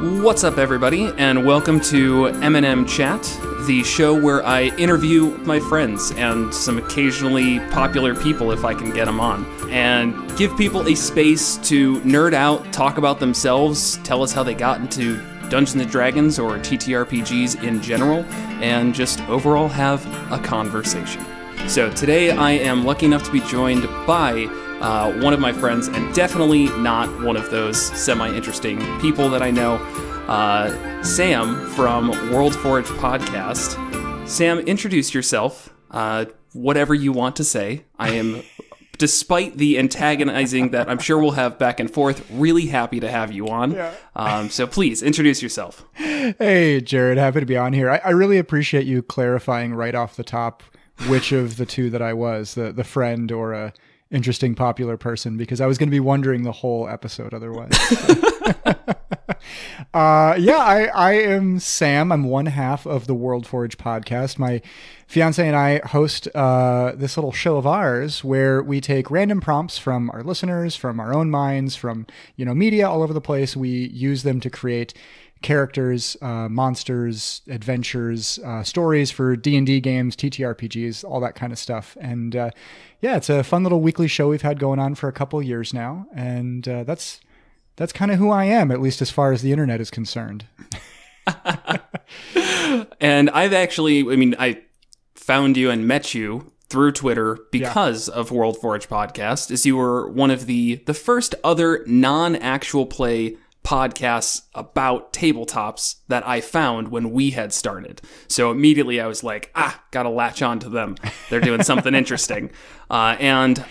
What's up, everybody, and welcome to M&M Chat, the show where I interview my friends and some occasionally popular people if I can get them on, and give people a space to nerd out, talk about themselves, tell us how they got into Dungeons & Dragons or TTRPGs in general, and just overall have a conversation. So today I am lucky enough to be joined by one of my friends, and definitely not one of those semi-interesting people that I know, Sam from World Forge Podcast. Sam, introduce yourself, whatever you want to say. I am, despite the antagonizing that I'm sure we'll have back and forth, really happy to have you on. Yeah. So please, introduce yourself. Hey, Jared, happy to be on here. I really appreciate you clarifying right off the top which of the two that I was, the friend or a interesting popular person, because I was going to be wondering the whole episode otherwise. I am Sam. I'm one half of the World Forge Podcast. My fiance and I host this little show of ours where we take random prompts from our listeners, from our own minds, from media all over the place. We use them to create characters, monsters, adventures, stories for D&D games, TTRPGs, all that kind of stuff. And it's a fun little weekly show we've had going on for a couple years now. And that's kind of who I am, at least as far as the internet is concerned. And I found you and met you through Twitter because of World Forge Podcast, as you were one of the first other non-actual play podcasts about tabletops that I found when we had started. So immediately I was like, gotta latch on to them. They're doing something interesting. And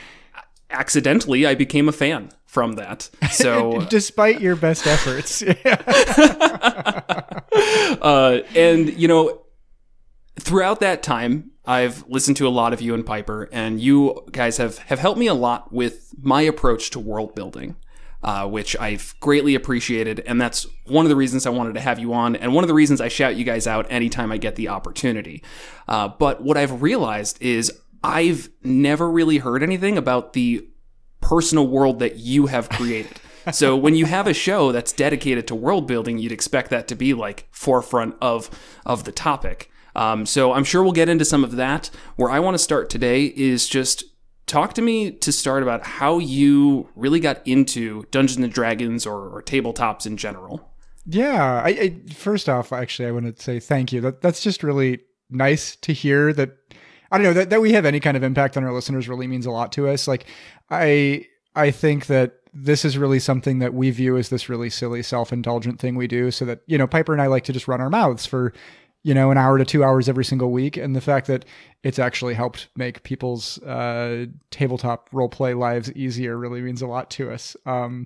accidentally I became a fan from that. So despite your best efforts. Throughout that time, I've listened to a lot of you and Piper, and you guys have helped me a lot with my approach to world building. Which I've greatly appreciated, and that's one of the reasons I wanted to have you on, and one of the reasons I shout you guys out anytime I get the opportunity. But what I've realized is I've never really heard anything about the personal world that you have created. So when you have a show that's dedicated to world building, you'd expect that to be like forefront of the topic. So I'm sure we'll get into some of that. Where I want to start today is just talk to me to start about how you really got into Dungeons and Dragons or tabletops in general. Yeah, I first off, actually, I want to say thank you. That's just really nice to hear that. I don't know that we have any kind of impact on our listeners really means a lot to us. Like, I think that this is really something that we view as this really silly, self-indulgent thing we do, so that Piper and I like to just run our mouths for an hour to 2 hours every single week. And the fact that it's actually helped make people's tabletop roleplay lives easier really means a lot to us. I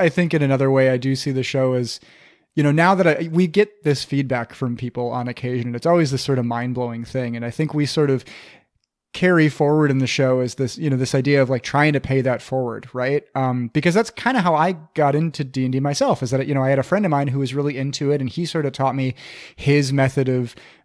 think in another way, I do see the show as, now that we get this feedback from people on occasion, and it's always this sort of mind-blowing thing. And I think we sort of carry forward in the show is this, this idea of like trying to pay that forward, right? Because that's kind of how I got into D&D myself, is that, I had a friend of mine who was really into it, and he sort of taught me his method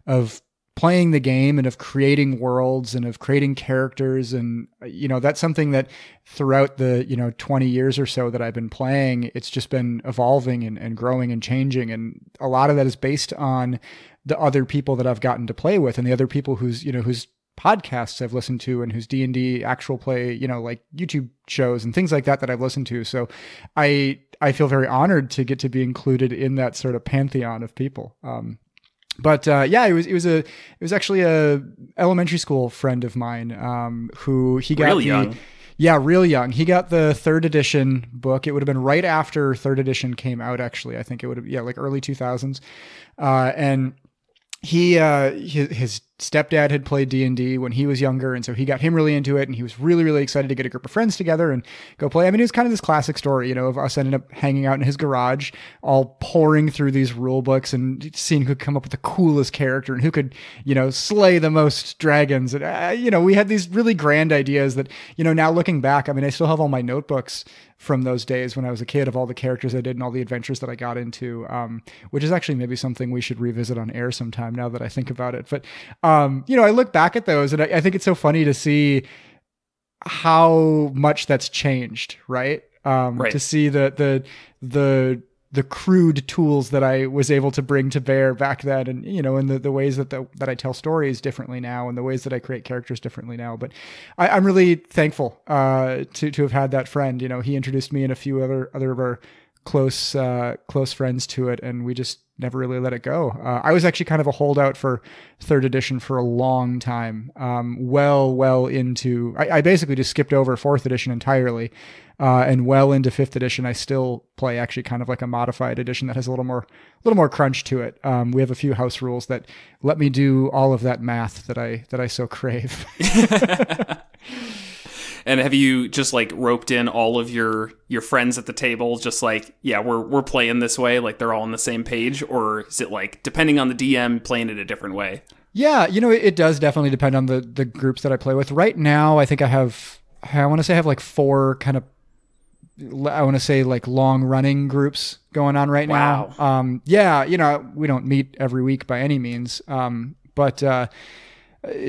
of playing the game and of creating worlds and of creating characters. And, that's something that throughout the, 20 years or so that I've been playing, it's just been evolving and growing and changing. And a lot of that is based on the other people that I've gotten to play with and the other people whose podcasts I've listened to and whose D&D actual play, like YouTube shows and things like that I've listened to. So I feel very honored to get to be included in that sort of pantheon of people. It was actually a elementary school friend of mine who he got really young. Yeah, real young. He got the 3rd edition book. It would have been right after 3rd edition came out, actually. I think it would have, like early 2000s. And his stepdad had played D&D when he was younger, and so he got him really into it, and he was really, really excited to get a group of friends together and go play. I mean, it was kind of this classic story, of us ending up hanging out in his garage, all pouring through these rule books and seeing who could come up with the coolest character and who could, slay the most dragons. And, we had these really grand ideas that, now looking back, I mean, I still have all my notebooks from those days when I was a kid of all the characters I did and all the adventures that I got into, which is actually maybe something we should revisit on air sometime now that I think about it. But, I look back at those and I think it's so funny to see how much that's changed, right? Right. To see the crude tools that I was able to bring to bear back then, and and the ways that I tell stories differently now, and the ways that I create characters differently now. But I'm really thankful to have had that friend. He introduced me and a few other of our close friends to it, and we just never really let it go. I was actually kind of a holdout for third edition for a long time. Well into I basically just skipped over fourth edition entirely. And well into fifth edition, I still play actually kind of like a modified edition that has a little more crunch to it. We have a few house rules that let me do all of that math that I so crave. And have you just like roped in all of your friends at the table, just like, yeah, we're playing this way, like they're all on the same page, or is it like depending on the DM playing it a different way? Yeah, it does definitely depend on the groups that I play with. Right now, I think I want to say I have like 4 kind of, I want to say like long running groups going on right now. Wow. Yeah, we don't meet every week by any means. But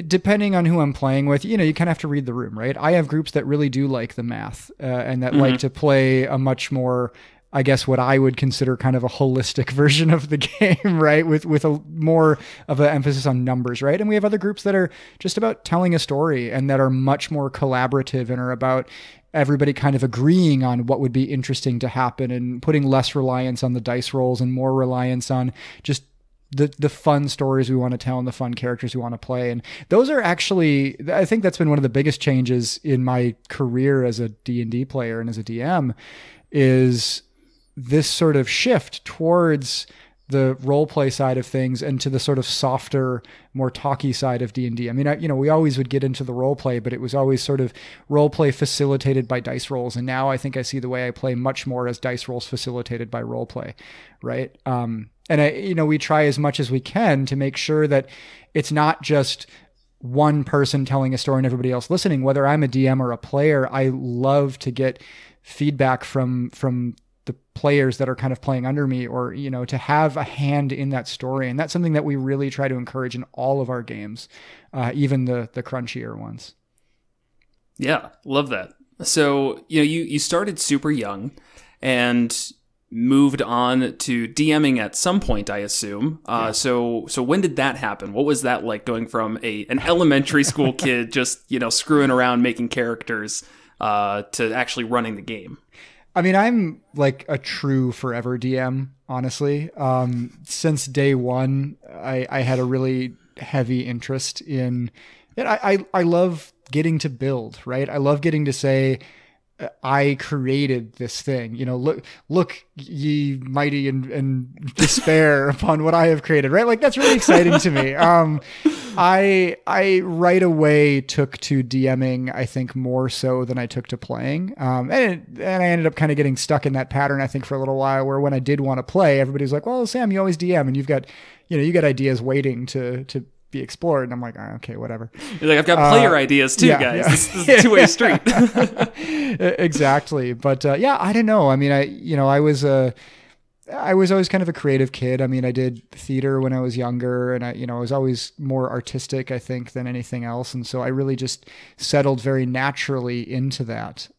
depending on who I'm playing with, you kind of have to read the room, right? I have groups that really do like the math, and that like to play a much more, I guess, what I would consider kind of a holistic version of the game, right? With a more of an emphasis on numbers, right? And we have other groups that are just about telling a story and that are much more collaborative and are about everybody kind of agreeing on what would be interesting to happen and putting less reliance on the dice rolls and more reliance on just the fun stories we want to tell and the fun characters we want to play. And those are actually, I think that's been one of the biggest changes in my career as a D&D player and as a DM, is this sort of shift towards the role play side of things and to the sort of softer, more talky side of D&D. I mean, we always would get into the role play, but it was always sort of role play facilitated by dice rolls. And now I think I see the way I play much more as dice rolls facilitated by role play, right? And we try as much as we can to make sure that it's not just one person telling a story and everybody else listening. Whether I'm a DM or a player, I love to get feedback from the players that are kind of playing under me, or, to have a hand in that story. And that's something that we really try to encourage in all of our games, even the crunchier ones. Yeah, love that. So, you started super young and moved on to DMing at some point, I assume. Yeah. So when did that happen? What was that like, going from an elementary school kid just, screwing around making characters to actually running the game? I mean, I'm like a true forever DM, honestly. Since day one, I had a really heavy interest in it. I love getting to build, right? I love getting to say, I created this thing, look ye mighty and despair upon what I have created, right? Like, that's really exciting to me. I right away took to DMing, I think, more so than I took to playing. And I ended up kind of getting stuck in that pattern, I think, for a little while, where when I did want to play, everybody's like, well, Sam, you always DM and you've got, you got ideas waiting to be explored. And I'm like, oh, okay, whatever. You're like, I've got player ideas too, guys. Yeah. This is a two-way street. Exactly. But I don't know. I mean, I was always kind of a creative kid. I mean, I did theater when I was younger, and I was always more artistic, I think, than anything else. And so I really just settled very naturally into that.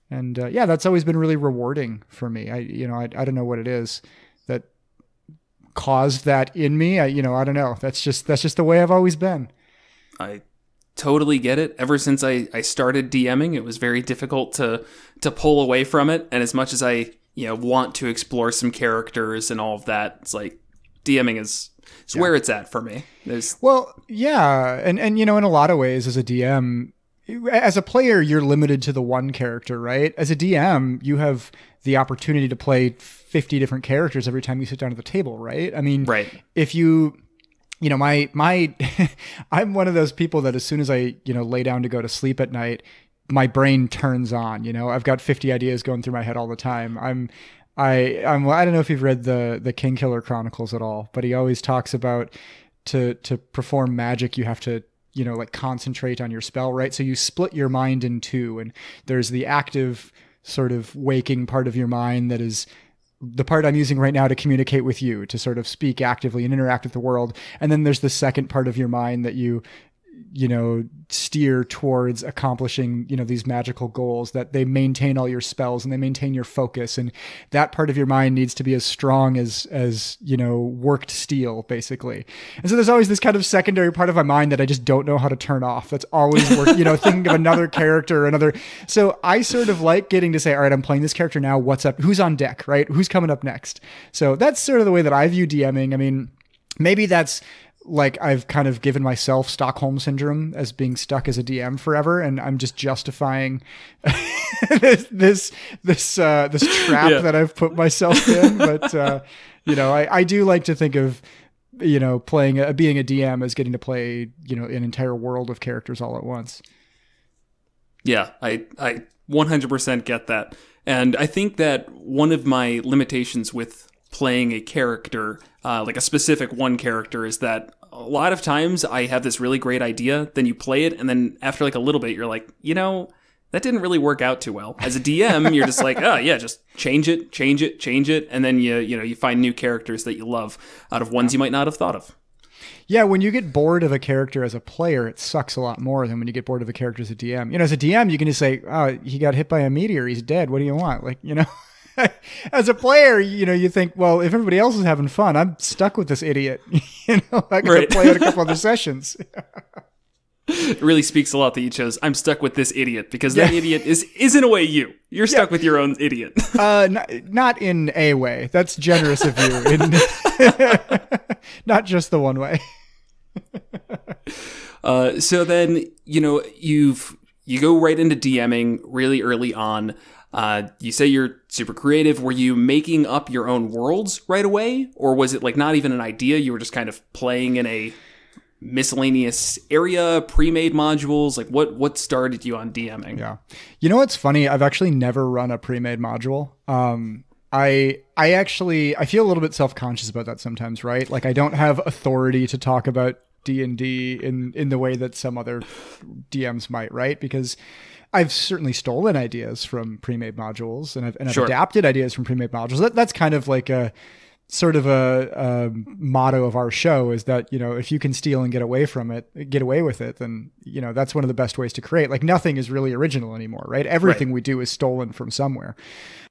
That's always been really rewarding for me. I don't know what it is that caused that in me. I don't know. That's just the way I've always been. I totally get it. Ever since I started DMing, it was very difficult to pull away from it. And as much as I want to explore some characters and all of that, it's like DMing is where it's at for me. And in a lot of ways, as a DM, as a player, you're limited to the one character, right? As a DM, you have the opportunity to play 50 different characters every time you sit down at the table, right? I mean, right. If you my I'm one of those people that as soon as I, lay down to go to sleep at night, my brain turns on. I've got 50 ideas going through my head all the time. I don't know if you've read the King Killer Chronicles at all, but he always talks about to perform magic, you have to, concentrate on your spell, right? So you split your mind in two, and there's the active sort of waking part of your mind that is the part I'm using right now to communicate with you, to sort of speak actively and interact with the world. And then there's the second part of your mind that you steer towards accomplishing, these magical goals, that they maintain all your spells and they maintain your focus. And that part of your mind needs to be as strong as worked steel, basically. And so there's always this kind of secondary part of my mind that I just don't know how to turn off. That's always thinking of another character or another. So I sort of like getting to say, all right, I'm playing this character now. What's up? Who's on deck, right? Who's coming up next? So that's sort of the way that I view DMing. I mean, maybe that's like I've kind of given myself Stockholm syndrome as being stuck as a DM forever, and I'm just justifying this trap that I've put myself in. But I do like to think of being a DM as getting to play an entire world of characters all at once. Yeah, I 100% get that, and I think that one of my limitations with playing a character, like a specific one character, is that a lot of times I have this really great idea, then you play it, and then after like a little bit, you're like, that didn't really work out too well. As a DM, you're just like, oh yeah, just change it, and then you find new characters that you love out of ones you might not have thought of. Yeah, when you get bored of a character as a player, it sucks a lot more than when you get bored of a character as a DM. As a DM, you can just say, oh, he got hit by a meteor, he's dead, what do you want? As a player, you think, well, if everybody else is having fun, I'm stuck with this idiot. I gotta play out a couple other sessions. It really speaks a lot that you chose, I'm stuck with this idiot, because that idiot is in a way you. You're stuck with your own idiot. Not in a way. That's generous of you. Not just the one way. So then, you go right into DMing really early on. You say you're super creative. Were you making up your own worlds right away? Or was it like not even an idea? You were just kind of playing in a miscellaneous area, pre-made modules? Like what started you on DMing? Yeah. What's funny? I've actually never run a pre-made module. I feel a little bit self-conscious about that sometimes, right? Like I don't have authority to talk about D&D in the way that some other DMs might, right? Because I've certainly stolen ideas from pre-made modules, and I've adapted ideas from pre-made modules. That's kind of like a sort of a motto of our show, is that, if you can steal and get away with it, then, that's one of the best ways to create. Like nothing is really original anymore, right? Everything we do is stolen from somewhere.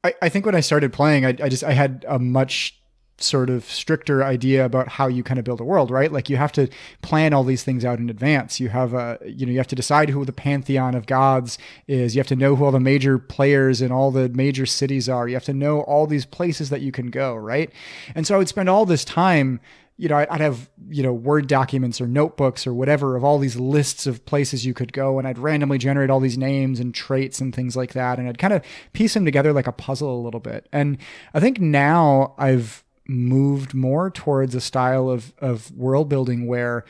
I think when I started playing, I had a much sort of stricter idea about how you kind of build a world, right? Like you have to plan all these things out in advance. You have you have to decide who the pantheon of gods is. You have to know who all the major players in all the major cities are. You have to know all these places that you can go, right? And so I would spend all this time, I'd have, Word documents or notebooks or whatever of all these lists of places you could go. And I'd randomly generate all these names and traits and things like that. And I'd kind of piece them together like a puzzle a little bit. And I think now I've moved more towards a style of world building where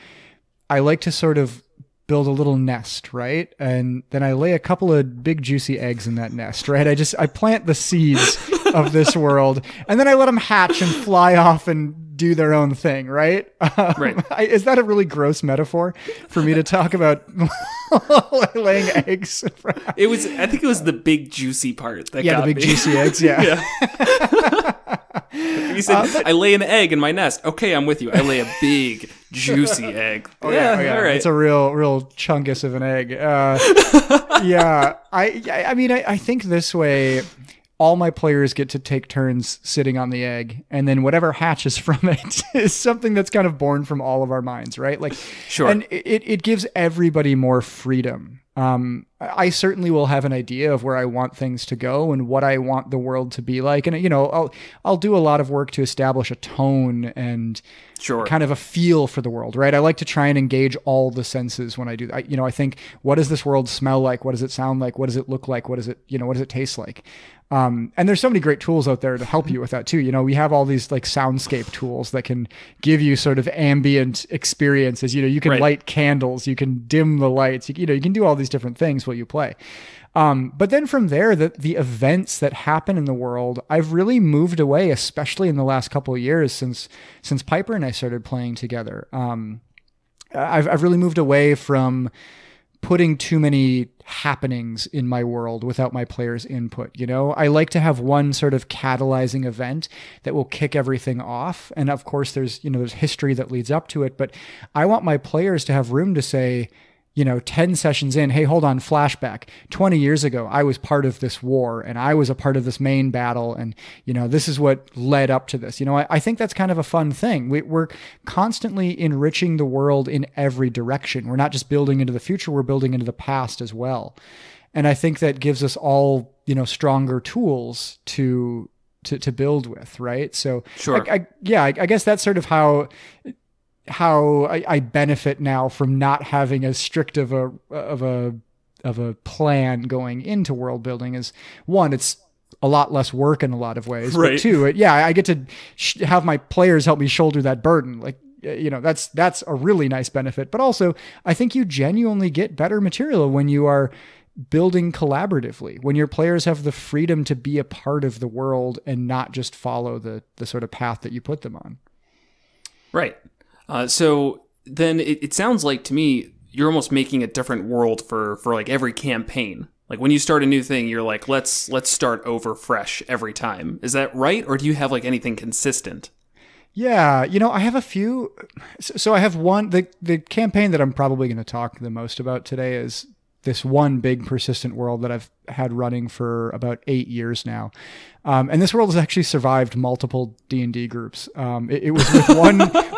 I like to sort of build a little nest, right? And then I lay a couple of big juicy eggs in that nest, right? I plant the seeds of this world, and then I let them hatch and fly off and do their own thing, right? Right. Is that a really gross metaphor for me to talk about laying eggs? I think it was the big juicy part that got the big me. Juicy eggs, yeah. You said, I lay an egg in my nest. Okay, I'm with you. I lay a big, juicy egg. Oh, yeah. All right. It's a real chungus of an egg. I think this way, all my players get to take turns sitting on the egg, and then whatever hatches from it is something that's kind of born from all of our minds, right? Like, sure. And it gives everybody more freedom. I certainly will have an idea of where I want things to go and what I want the world to be like. And, I'll do a lot of work to establish a tone and kind of a feel for the world, right? I like to try and engage all the senses when I do that. I think, what does this world smell like? What does it sound like? What does it look like? What does it taste like? And there's so many great tools out there to help you with that too. We have all these like soundscape tools that can give you sort of ambient experiences. You can light candles, you can dim the lights, you can do all these different things while you play. But then from there, the events that happen in the world, I've really moved away, especially in the last couple of years since Piper and I started playing together. I've really moved away from putting too many happenings in my world without my players' input. I like to have one sort of catalyzing event that will kick everything off. And of course, there's history that leads up to it, but I want my players to have room to say, 10 sessions in, hey, hold on, flashback. 20 years ago, I was part of this war and I was a part of this main battle. And, this is what led up to this. I think that's kind of a fun thing. We're constantly enriching the world in every direction. We're not just building into the future, we're building into the past as well. And I think that gives us all, stronger tools to build with. Right. So sure. I guess that's sort of how I benefit now from not having as strict of a plan going into world building. Is one, it's a lot less work in a lot of ways, right. But two, I get to have my players help me shoulder that burden. Like, that's a really nice benefit, but also I think you genuinely get better material when you are building collaboratively, when your players have the freedom to be a part of the world and not just follow the sort of path that you put them on. Right. So then it sounds like to me, you're almost making a different world for like every campaign. Like when you start a new thing, you're like, let's start over fresh every time. Is that right? Or do you have like anything consistent? Yeah. I have a few. So I have one, the campaign that I'm probably going to talk the most about today is this one big persistent world that I've had running for about 8 years now. And this world has actually survived multiple D&D groups. It was with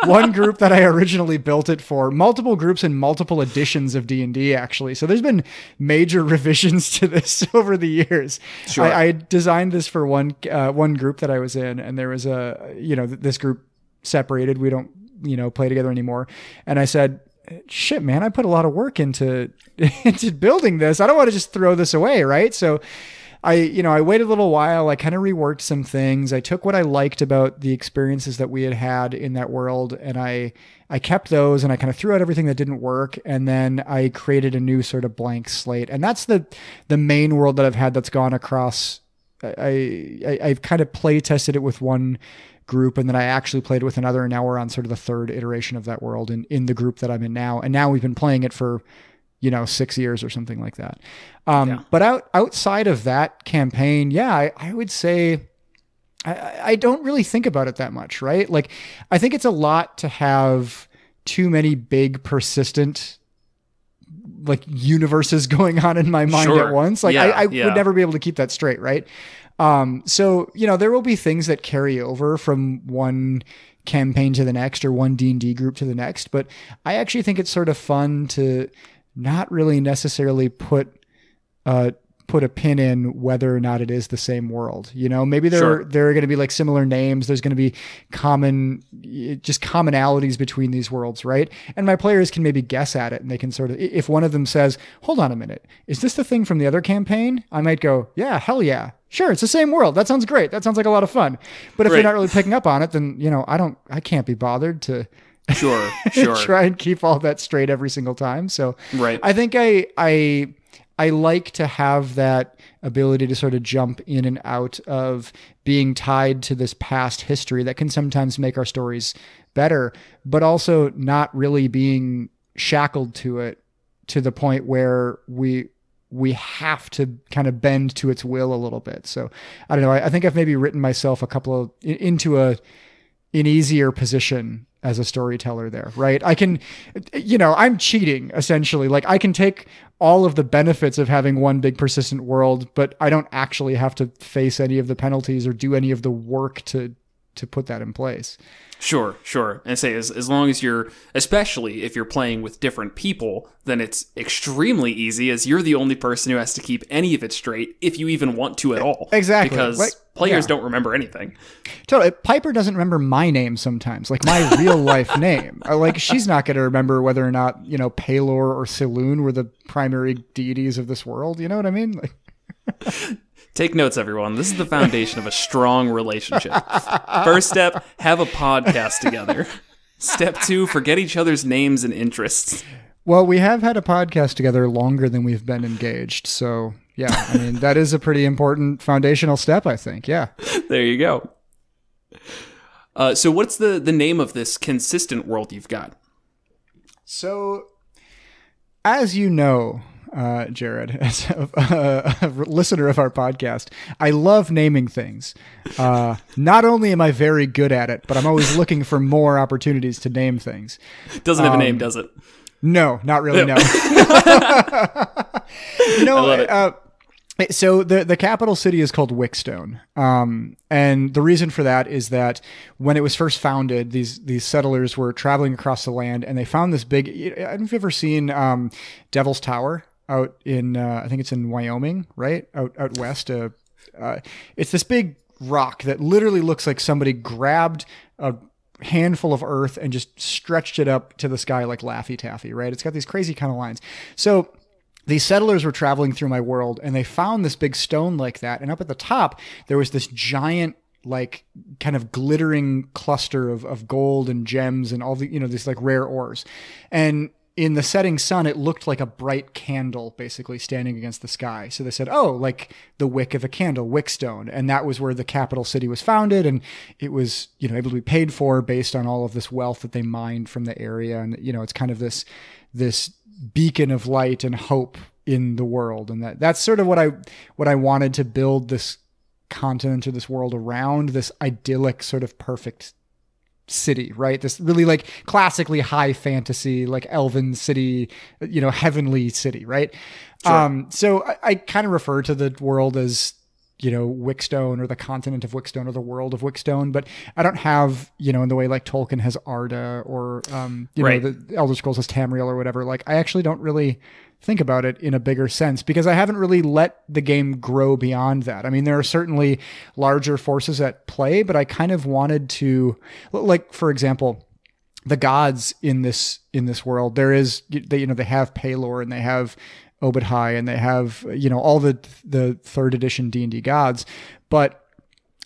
one group that I originally built it for, multiple groups and multiple editions of D&D actually. So there's been major revisions to this over the years. Sure. I designed this for one group that I was in, and there was this group separated. We don't, play together anymore. And I said, shit, man, I put a lot of work into building this. I don't want to just throw this away. Right. So I waited a little while. I kind of reworked some things. I took what I liked about the experiences that we had in that world, and I kept those, and I kind of threw out everything that didn't work. And then I created a new sort of blank slate. And that's the main world that I've had that's gone across. I've kind of play tested it with one group, and then I actually played with another, and now we're on sort of the third iteration of that world in the group that I'm in now. And now we've been playing it for 6 years or something like that. But outside of that campaign, I would say I don't really think about it that much, right? Like, I think it's a lot to have too many big, persistent, like, universes going on in my mind at once. Like, I would never be able to keep that straight, right? So, there will be things that carry over from one campaign to the next, or one D&D group to the next. But I actually think it's sort of fun to not really necessarily put a pin in whether or not it is the same world. Maybe there are going to be like similar names. There's going to be commonalities between these worlds, right? And my players can maybe guess at it, and they can sort of, if one of them says, hold on a minute, is this the thing from the other campaign? I might go, yeah, hell yeah. Sure, it's the same world. That sounds great. That sounds like a lot of fun. But if they're not really picking up on it, then, I can't be bothered to sure try and keep all that straight every single time. So right. I think I like to have that ability to sort of jump in and out of being tied to this past history that can sometimes make our stories better, but also not really being shackled to it to the point where we have to kind of bend to its will a little bit. So I don't know. I think I've maybe written myself into an easier position as a storyteller there, right? I can, I'm cheating essentially. Like, I can take all of the benefits of having one big persistent world, but I don't actually have to face any of the penalties or do any of the work to put that in place. Sure. And I say, as long as especially if you're playing with different people, then it's extremely easy, as you're the only person who has to keep any of it straight, if you even want to at all. Exactly. Because players don't remember anything. Totally. Piper doesn't remember my name sometimes, like my real life name. Like, she's not going to remember whether or not, Palor or Saloon were the primary deities of this world. You know what I mean? Like... Take notes, everyone. This is the foundation of a strong relationship. First step, have a podcast together. Step 2, forget each other's names and interests. Well, we have had a podcast together longer than we've been engaged. So, yeah, I mean, that is a pretty important foundational step, I think. Yeah. There you go. So what's the name of this consistent world you've got? So... As you know, Jared, as a listener of our podcast, I love naming things. Not only am I very good at it, but I'm always looking for more opportunities to name things. Doesn't have a name, does it? No, not really, no. You know, I love it. So the capital city is called Wickstone. And the reason for that is that when it was first founded, these settlers were traveling across the land and they found this big, I don't know if you've ever seen Devil's Tower out in, I think it's in Wyoming, right? Out west. It's this big rock that literally looks like somebody grabbed a handful of earth and just stretched it up to the sky like Laffy Taffy, right? It's got these crazy kind of lines. So these settlers were traveling through my world and they found this big stone like that. And up at the top, there was this giant, like kind of glittering cluster of gold and gems and all the, these like rare ores. And in the setting sun, it looked like a bright candle basically standing against the sky. So they said, oh, like the wick of a candle, Wickstone. And that was where the capital city was founded. And it was, able to be paid for based on all of this wealth that they mined from the area. And, it's kind of this beacon of light and hope in the world. And that's sort of what I wanted to build this continent or this world around, this idyllic sort of perfect city, right? This really like classically high fantasy, like elven city, heavenly city, right? Sure. So I kind of refer to the world as, Wickstone or the continent of Wickstone or the world of Wickstone, but I don't have, in the way like Tolkien has Arda or, right. The Elder Scrolls has Tamriel or whatever. Like I actually don't really think about it in a bigger sense because I haven't really let the game grow beyond that. I mean, there are certainly larger forces at play, but I kind of wanted to, like, for example, the gods in this world, they have Pelor and they have Obadhai and they have, all the third edition D&D gods, but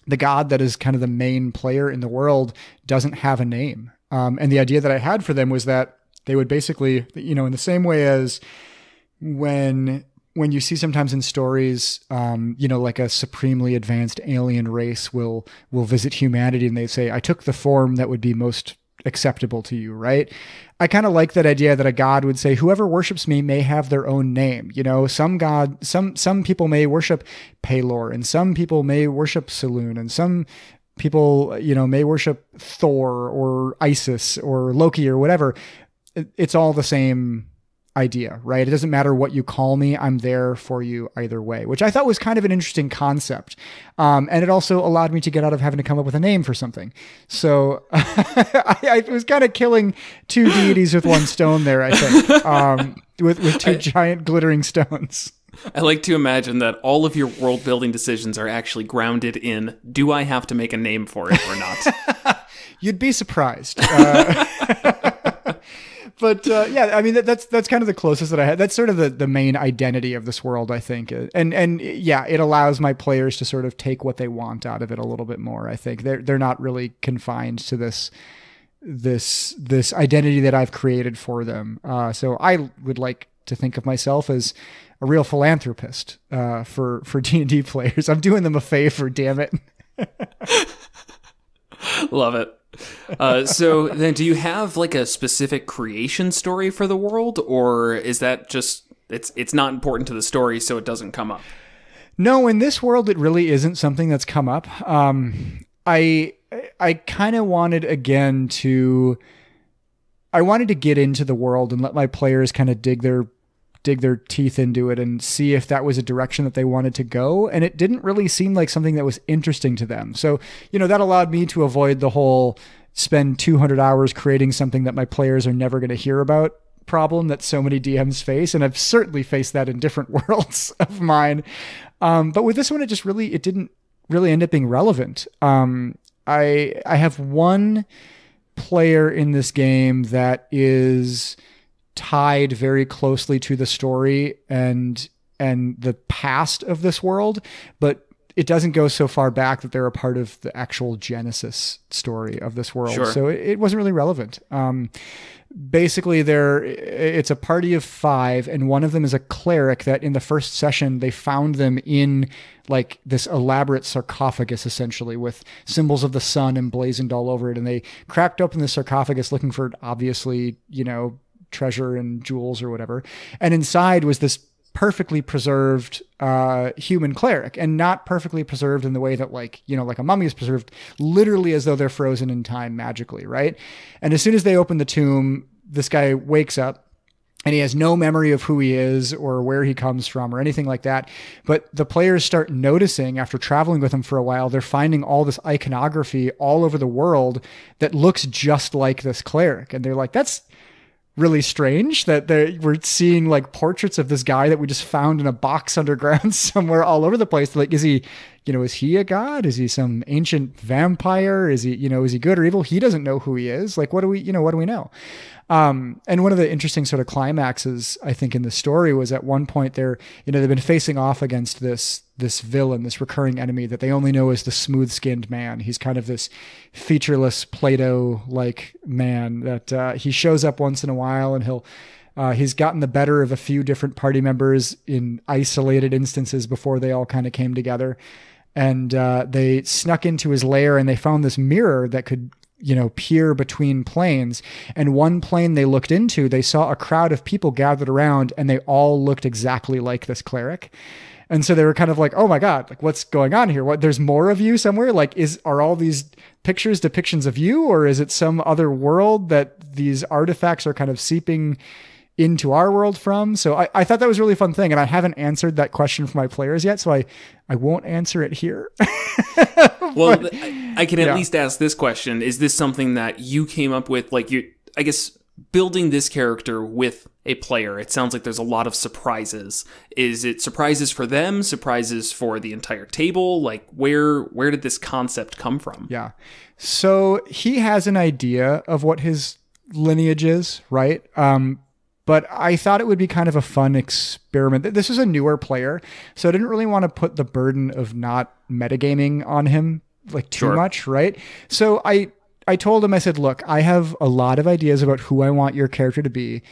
the god that is kind of the main player in the world doesn't have a name. And the idea that I had for them was that they would basically, in the same way as when you see sometimes in stories, like a supremely advanced alien race will visit humanity and they say, I took the form that would be most acceptable to you, right? I kind of like that idea that a god would say, whoever worships me may have their own name. Some people may worship Pelor and some people may worship Saloon and some people, may worship Thor or Isis or Loki or whatever. It's all the same idea, right? It doesn't matter what you call me. I'm there for you either way, which I thought was kind of an interesting concept. And it also allowed me to get out of having to come up with a name for something. So I was kind of killing two deities with one stone there, I think, with two giant glittering stones. I like to imagine that all of your world building decisions are actually grounded in, do I have to make a name for it or not? You'd be surprised. But yeah, I mean, that's kind of the closest that I had. That's sort of the main identity of this world, I think. And yeah, it allows my players to sort of take what they want out of it a little bit more. I think they're not really confined to this identity that I've created for them. So I would like to think of myself as a real philanthropist for D&D players. I'm doing them a favor, damn it. Love it. So then do you have like a specific creation story for the world, or is that just, it's not important to the story, so it doesn't come up? No, in this world, it really isn't something that's come up. I kind of wanted, again, I wanted to get into the world and let my players kind of dig their teeth into it and see if that was a direction that they wanted to go. And it didn't really seem like something that was interesting to them. So, that allowed me to avoid the whole spend 200 hours creating something that my players are never going to hear about problem that so many DMs face. And I've certainly faced that in different worlds of mine. But with this one, it didn't really end up being relevant. I have one player in this game that is tied very closely to the story and the past of this world, but it doesn't go so far back that they're a part of the actual Genesis story of this world. Sure. So it wasn't really relevant. Basically, it's a party of 5, and one of them is a cleric that in the first session, they found them in like this elaborate sarcophagus, essentially, with symbols of the sun emblazoned all over it. And they cracked open the sarcophagus looking for obviously, treasure and jewels or whatever. And inside was this perfectly preserved human cleric, and not perfectly preserved in the way that like a mummy is preserved, literally as though they're frozen in time magically, right? And as soon as they open the tomb, this guy wakes up and he has no memory of who he is or where he comes from or anything like that. But the players start noticing, after traveling with him for a while, they're finding all this iconography all over the world that looks just like this cleric. And they're like, that's really strange that we're seeing like portraits of this guy that we just found in a box underground somewhere all over the place. Like, is he, is he a god? Is he some ancient vampire? Is he, is he good or evil? He doesn't know who he is. Like, what do we know? And one of the interesting sort of climaxes, I think, in the story was at one point they've been facing off against this villain, this recurring enemy that they only know as the smooth-skinned man. He's kind of this featureless Plato-like man that he shows up once in a while, and he's gotten the better of a few different party members in isolated instances before they all kind of came together. And they snuck into his lair and they found this mirror that could peer between planes. And one plane they looked into, they saw a crowd of people gathered around and they all looked exactly like this cleric. And so they were kind of like, oh my God, like what's going on here? There's more of you somewhere? Like, are all these pictures depictions of you, or is it some other world that these artifacts are kind of seeping into our world from? So I thought that was a really fun thing. And I haven't answered that question for my players yet. So I won't answer it here. Well, I can at least ask this question. Is this something that you came up with? Like, I guess building this character with a player, it sounds like there's a lot of surprises. Is it surprises for them, surprises for the entire table? Like, where did this concept come from? Yeah. So he has an idea of what his lineage is, right? But I thought it would be kind of a fun experiment. This is a newer player, so I didn't really want to put the burden of not metagaming on him like too much, right? So I told him, I said, look, I have a lot of ideas about who I want your character to be.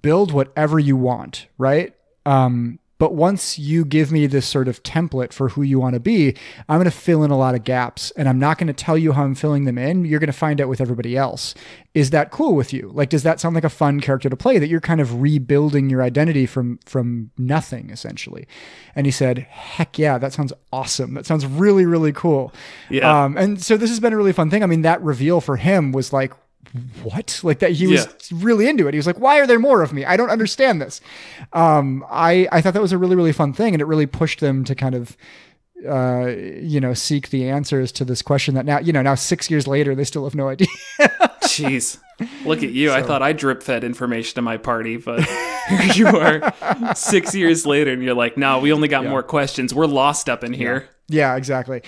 Build whatever you want, right? But once you give me this sort of template for who you want to be, I'm going to fill in a lot of gaps, and I'm not going to tell you how I'm filling them in. You're going to find out with everybody else. Is that cool with you? Like, does that sound like a fun character to play, that you're kind of rebuilding your identity from nothing, essentially? And he said, heck yeah, that sounds awesome. That sounds really, really cool. Yeah. And so this has been a really fun thing. I mean, that reveal for him was like, what? Like that, he was really into it. He was like, why are there more of me? I don't understand this. I thought that was a really, really fun thing. And it really pushed them to kind of, seek the answers to this question that now 6 years later, they still have no idea. Jeez. Look at you. So, I thought I drip fed information to my party, but here you are 6 years later and you're like, no, we only got more questions. We're lost up in here. Yeah, exactly.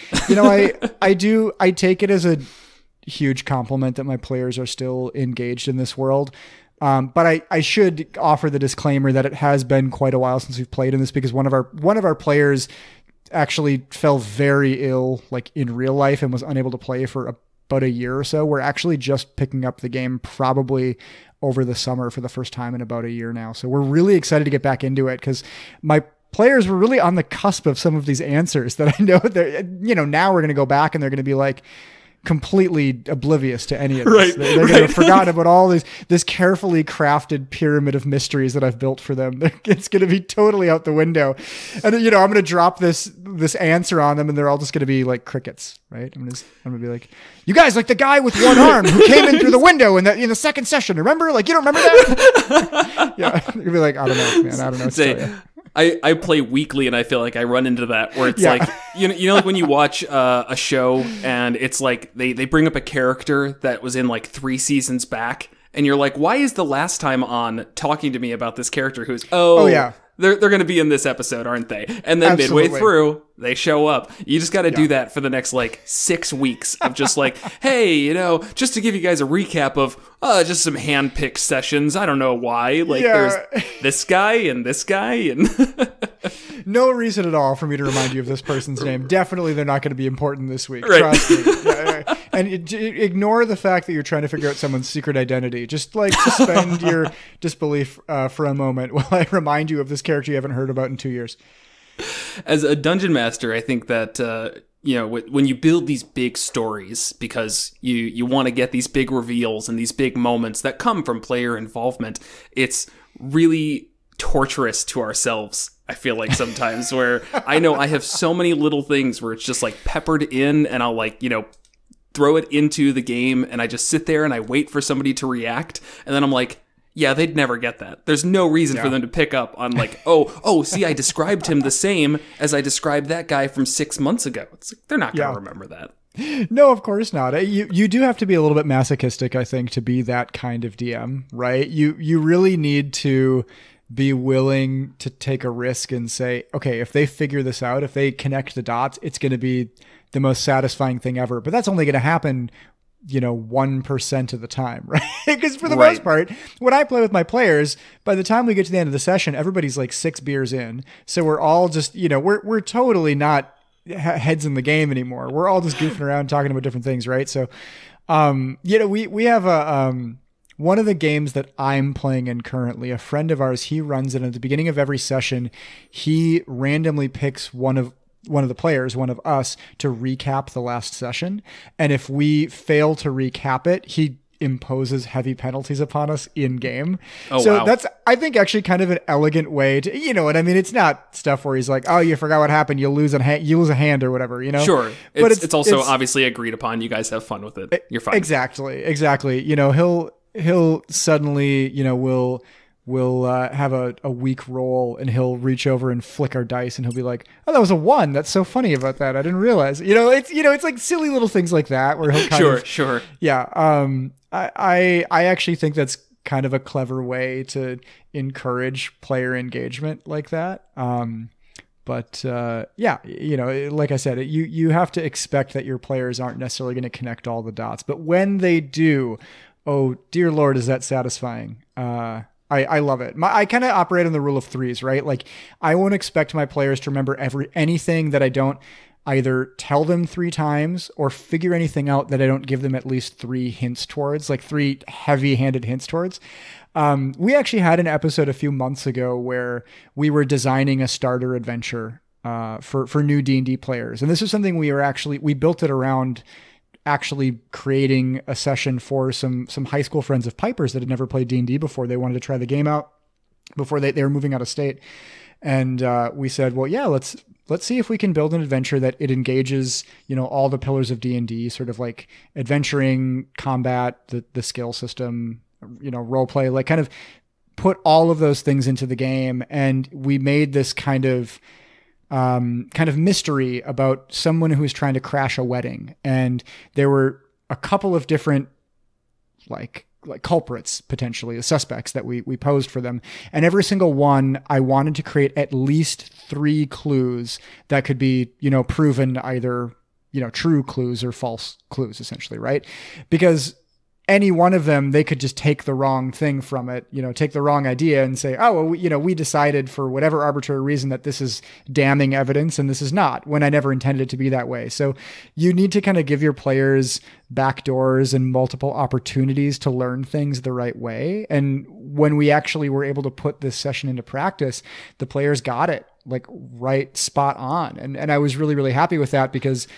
I take it as a huge compliment that my players are still engaged in this world. But I should offer the disclaimer that it has been quite a while since we've played in this, because one of our players actually fell very ill, like in real life, and was unable to play for about a year or so. We're actually just picking up the game probably over the summer for the first time in about a year now. So we're really excited to get back into it, because my players were really on the cusp of some of these answers that I know that, now we're going to go back and they're going to be like, completely oblivious to any of this. Right, they're going to have forgotten about all this carefully crafted pyramid of mysteries that I've built for them. It's going to be totally out the window. And I'm going to drop this answer on them and they're all just going to be like crickets, right? I'm going to be like, you guys, like the guy with one arm who came in through the window in the second session, remember? Like, you don't remember that? Yeah. You'll be like, I don't know, man. I don't know what to tell you. I play weekly and I feel like I run into that where it's like, like when you watch a show and it's like they bring up a character that was in like 3 seasons back and you're like, why is the last time on talking to me about this character who's, they're going to be in this episode, aren't they? And then midway through, they show up. You just got to do that for the next like 6 weeks of just like, hey, just to give you guys a recap of just some hand-picked sessions. I don't know why. Like there's this guy and this guy and no reason at all for me to remind you of this person's name. Definitely they're not going to be important this week. Right. Trust me. And ignore the fact that you're trying to figure out someone's secret identity. Just like suspend your disbelief for a moment while I remind you of this character you haven't heard about in 2 years. As a dungeon master, I think that when you build these big stories because you want to get these big reveals and these big moments that come from player involvement, it's really torturous to ourselves. I feel like sometimes where I know I have so many little things where it's just like peppered in, and I'll like, throw it into the game, and I just sit there and I wait for somebody to react, and then I'm like, yeah, they'd never get that. There's no reason for them to pick up on like, see, I described him the same as I described that guy from 6 months ago. It's like, they're not going to remember that. No, of course not. You do have to be a little bit masochistic, I think, to be that kind of DM, right? You really need to be willing to take a risk and say, okay, if they figure this out, if they connect the dots, it's going to be the most satisfying thing ever. But that's only going to happen 1% of the time, right? Because for the most part, when I play with my players, by the time we get to the end of the session, everybody's like 6 beers in. So we're all just, we're totally not heads in the game anymore. We're all just goofing around talking about different things, right? So, we have one of the games that I'm playing in currently, a friend of ours, he runs it at the beginning of every session. He randomly picks one of the players, one of us, to recap the last session. And if we fail to recap it, he imposes heavy penalties upon us in game. That's, I think, actually kind of an elegant way to, it's not stuff where he's like, oh, you forgot what happened. You lose a hand or whatever, Sure. But it's also obviously agreed upon. You guys have fun with it. You're fine. Exactly. He'll suddenly, we'll have a weak roll, and he'll reach over and flick our dice, and he'll be like, oh, that was a 1. That's so funny about that. I didn't realize. It's like silly little things like that where he'll kind of... Sure. Yeah. I actually think that's kind of a clever way to encourage player engagement like that. Like I said, you have to expect that your players aren't necessarily going to connect all the dots, but when they do, oh dear Lord, is that satisfying. I love it. I kind of operate on the rule of 3s, right? Like, I won't expect my players to remember anything that I don't either tell them 3 times or figure anything out that I don't give them at least 3 hints towards, like 3 heavy-handed hints towards. We actually had an episode a few months ago where we were designing a starter adventure for new D&D players. And this is something we built it around actually creating a session for some high school friends of Piper's that had never played D&D before. They wanted to try the game out before they were moving out of state. And we said, well, yeah, let's see if we can build an adventure that it engages, all the pillars of D&D, sort of like adventuring, combat, the skill system, role play, like kind of put all of those things into the game. And we made this kind of mystery about someone who was trying to crash a wedding. And there were a couple of different like culprits, potentially suspects that we posed for them. And every single one, I wanted to create at least 3 clues that could be, proven either, true clues or false clues, essentially. Right. Because any one of them, they could just take the wrong thing from it, take the wrong idea and say, oh, well, we decided for whatever arbitrary reason that this is damning evidence and this is not, when I never intended it to be that way. So you need to kind of give your players backdoors and multiple opportunities to learn things the right way. And when we actually were able to put this session into practice, the players got it like right spot on. And I was really, really happy with that, because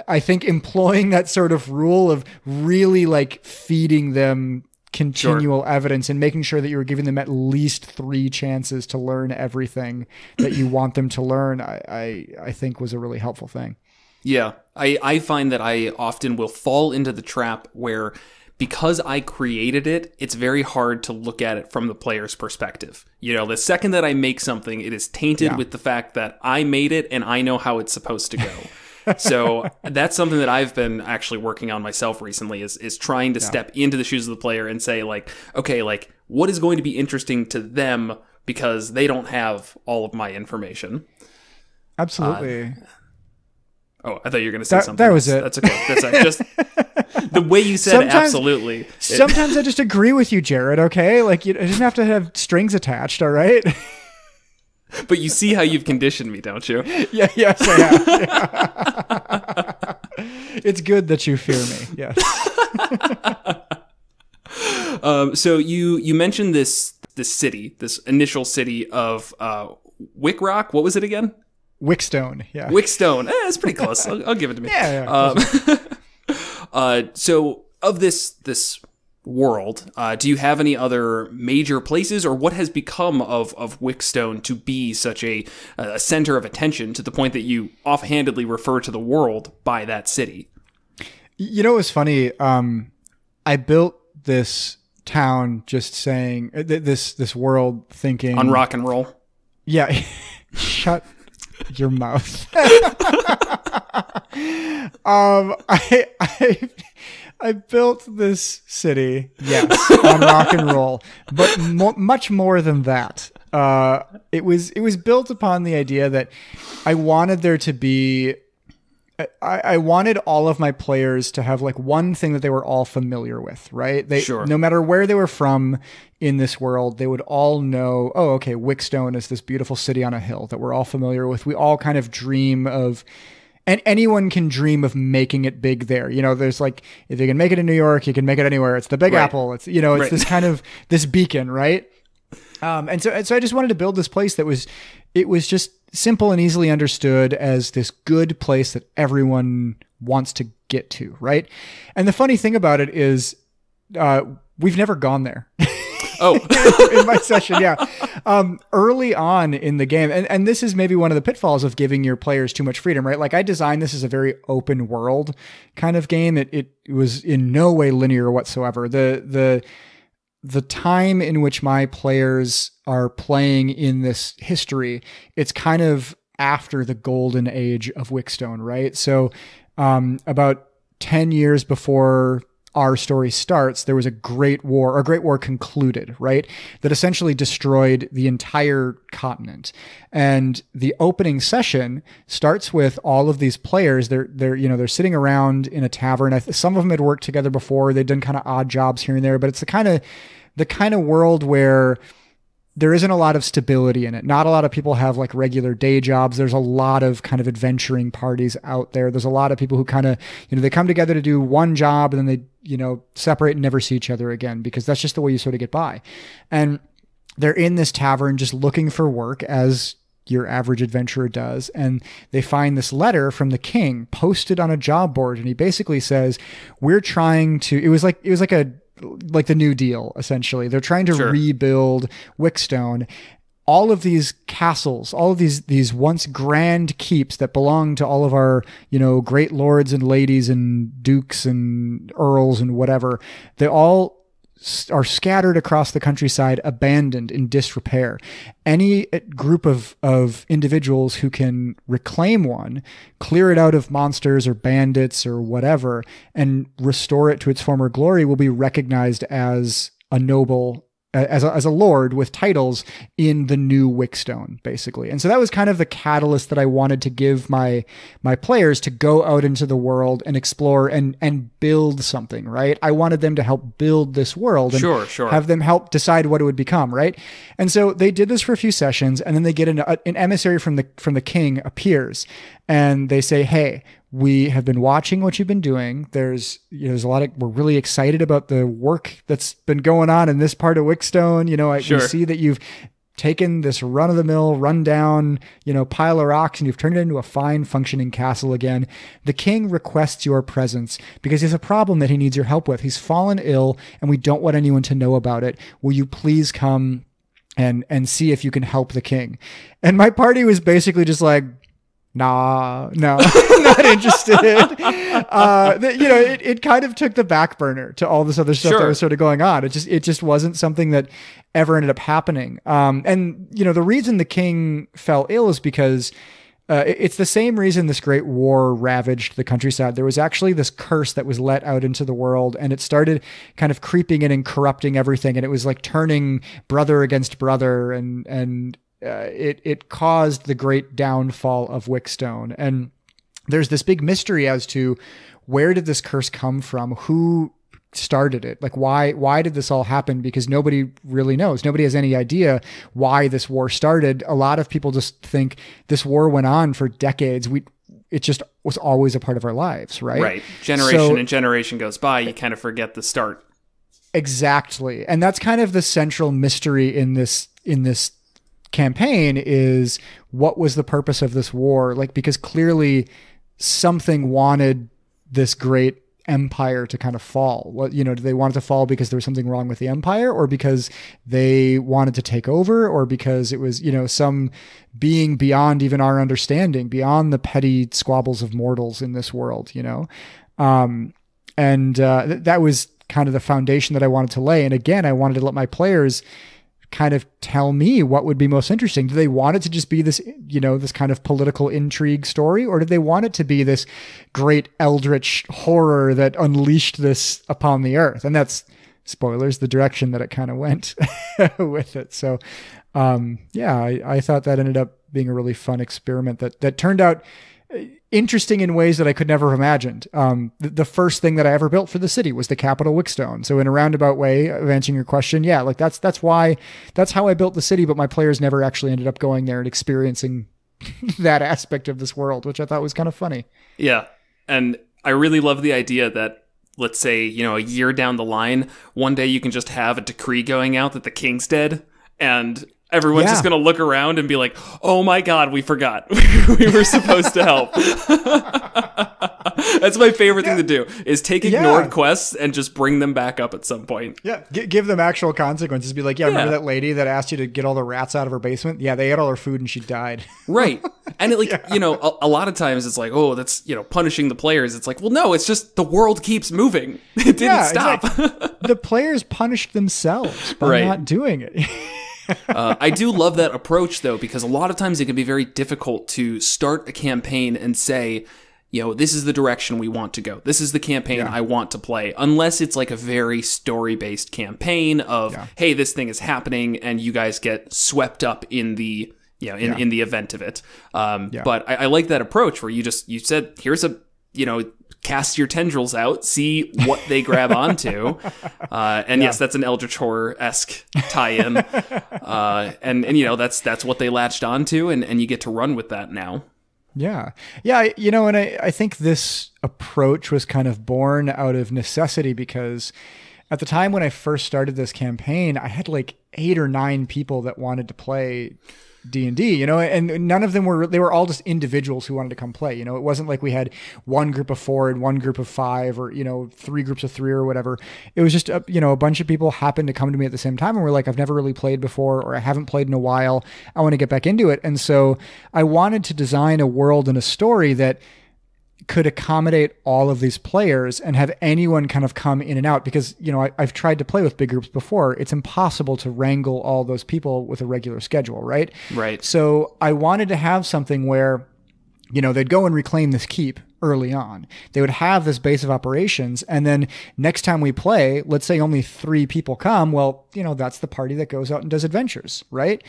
I think employing that sort of rule of really like feeding them continual evidence and making sure that you're giving them at least 3 chances to learn everything that you want them to learn, I think was a really helpful thing. Yeah, I find that I often will fall into the trap where, because I created it, it's very hard to look at it from the player's perspective. The second that I make something, it is tainted with the fact that I made it and I know how it's supposed to go. So that's something that I've been actually working on myself recently, is trying to step into the shoes of the player and say, like, okay, like, what is going to be interesting to them, because they don't have all of my information. Absolutely. I thought you were going to say something. That was it. That's okay. That's just the way you said it, absolutely. Sometimes I just agree with you, Jared, okay? Like, it doesn't have to have strings attached, all right? But you see how you've conditioned me, don't you? Yes, I have. It's good that you fear me. Yes. So you mentioned this city, this initial city of Wickrock. What was it again? Wickstone. Yeah. Wickstone. That's pretty close. I'll give it to me. So of this world, do you have any other major places, or what has become of Wickstone to be such a center of attention to the point that you offhandedly refer to the world by that city? You know, it was funny. I built this town just saying this world thinking on rock and roll. Yeah. Shut your mouth. I built this city, yes, on rock and roll, but much more than that. It was built upon the idea that I wanted there to be. I wanted all of my players to have like one thing that they were all familiar with, right? No matter where they were from in this world, they would all know, oh, okay, Wickstone is this beautiful city on a hill that we're all familiar with. We all kind of dream of, and anyone can dream of making it big there. You know, there's like, if you can make it in New York, you can make it anywhere. It's the Big Apple. It's, you know, it's this kind of, this beacon, right? And so I just wanted to build this place that was just simple and easily understood as this good place that everyone wants to get to, right? And the funny thing about it is, we've never gone there. Oh, in my session, yeah. Early on in the game, and this is maybe one of the pitfalls of giving your players too much freedom, right? Like I designed this as a very open world kind of game. It was in no way linear whatsoever. The time in which my players are playing in this history, it's kind of after the golden age of Wickstone, right? So about 10 years before our story starts, there was a great war concluded, right? That essentially destroyed the entire continent. And the opening session starts with all of these players. They're sitting around in a tavern. Some of them had worked together before. They'd done kind of odd jobs here and there, but it's the kind of world where there isn't a lot of stability in it. Not a lot of people have like regular day jobs. There's a lot of kind of adventuring parties out there. There's a lot of people who kind of, they come together to do one job and then they, separate and never see each other again, because that's just the way you sort of get by. And they're in this tavern just looking for work, as your average adventurer does. And they find this letter from the king posted on a job board. And he basically says, we're trying to, it was like the New Deal, essentially. They're trying to rebuild Wickstone. All of these castles, all of these once grand keeps that belong to all of our, great lords and ladies and dukes and earls and whatever, they all are scattered across the countryside, abandoned, in disrepair. Any group of individuals who can reclaim one, clear it out of monsters or bandits or whatever, and restore it to its former glory will be recognized as a noble, as a lord with titles in the new Wickstone, basically. And so that was kind of the catalyst that I wanted to give my players to go out into the world and explore and build something, right? I wanted them to help build this world and have them help decide what it would become, right? And so they did this for a few sessions, and then they get an emissary from the king appears, and they say, hey, we have been watching what you've been doing. There's a lot of, we're really excited about the work that's been going on in this part of Wickstone. We see that you've taken this run-of-the-mill, run-down, pile of rocks, and you've turned it into a fine functioning castle again. The king requests your presence because he has a problem that he needs your help with. He's fallen ill, and we don't want anyone to know about it. Will you please come and see if you can help the king? And my party was basically just like, nah, no, not interested. It kind of took the back burner to all this other stuff that was sort of going on. It just wasn't something that ever ended up happening. And the reason the king fell ill is because it's the same reason this great war ravaged the countryside. There was actually this curse that was let out into the world, and it started kind of creeping in and corrupting everything. And it was like turning brother against brother, and it caused the great downfall of Wickstone. And there's this big mystery as to where did this curse come from? Who started it? Like, why did this all happen? Because nobody really knows. Nobody has any idea why this war started. A lot of people just think this war went on for decades. It just was always a part of our lives, right? Right. Generation and generation goes by. You kind of forget the start. Exactly. And that's kind of the central mystery in this campaign is, what was the purpose of this war? Like, because clearly something wanted this great empire to kind of fall. What, do they want it to fall because there was something wrong with the empire, or because they wanted to take over, or because it was, some being beyond even our understanding, beyond the petty squabbles of mortals in this world, that was kind of the foundation that I wanted to lay. And again, I wanted to let my players kind of tell me what would be most interesting. Do they want it to just be this, this kind of political intrigue story, or did they want it to be this great eldritch horror that unleashed this upon the earth? And that's, spoilers, the direction that it kind of went with it. So, I thought that ended up being a really fun experiment that turned out interesting in ways that I could never have imagined. The first thing that I ever built for the city was the Capital Wickstone. So in a roundabout way of answering your question, that's how I built the city, but my players never actually ended up going there and experiencing that aspect of this world, which I thought was kind of funny. Yeah. And I really love the idea that, let's say, a year down the line, one day you can just have a decree going out that the king's dead, and everyone's just going to look around and be like, oh my God, we forgot. We were supposed to help. That's my favorite thing to do, is take ignored quests and just bring them back up at some point. Yeah. Give them actual consequences. Be like, remember that lady that asked you to get all the rats out of her basement? Yeah, they ate all her food and she died. Right. And it, a lot of times it's like, oh, that's, punishing the players. It's like, well, no, it's just the world keeps moving. It didn't stop. Exactly. The players punished themselves by not doing it. I do love that approach, though, because a lot of times it can be very difficult to start a campaign and say, this is the direction we want to go. This is the campaign I want to play, unless it's like a very story-based campaign of, hey, this thing is happening, and you guys get swept up in the in the event of it. But I like that approach where you said, here's a, cast your tendrils out, see what they grab onto. Yes, that's an Eldritch Horror-esque tie-in. And that's what they latched onto, and you get to run with that now. Yeah. Yeah. And I think this approach was kind of born out of necessity, because at the time when I first started this campaign, I had like 8 or 9 people that wanted to play D&D, and none of them they were all just individuals who wanted to come play. It wasn't like we had one group of 4 and one group of 5, or, 3 groups of 3 or whatever. It was just, a bunch of people happened to come to me at the same time and were like, I've never really played before, or I haven't played in a while. I want to get back into it. And so I wanted to design a world and a story that could accommodate all of these players and have anyone kind of come in and out, because, I've tried to play with big groups before. It's impossible to wrangle all those people with a regular schedule, right? Right. So I wanted to have something where, they'd go and reclaim this keep early on. They would have this base of operations, and then next time we play, let's say only 3 people come. Well, that's the party that goes out and does adventures, right?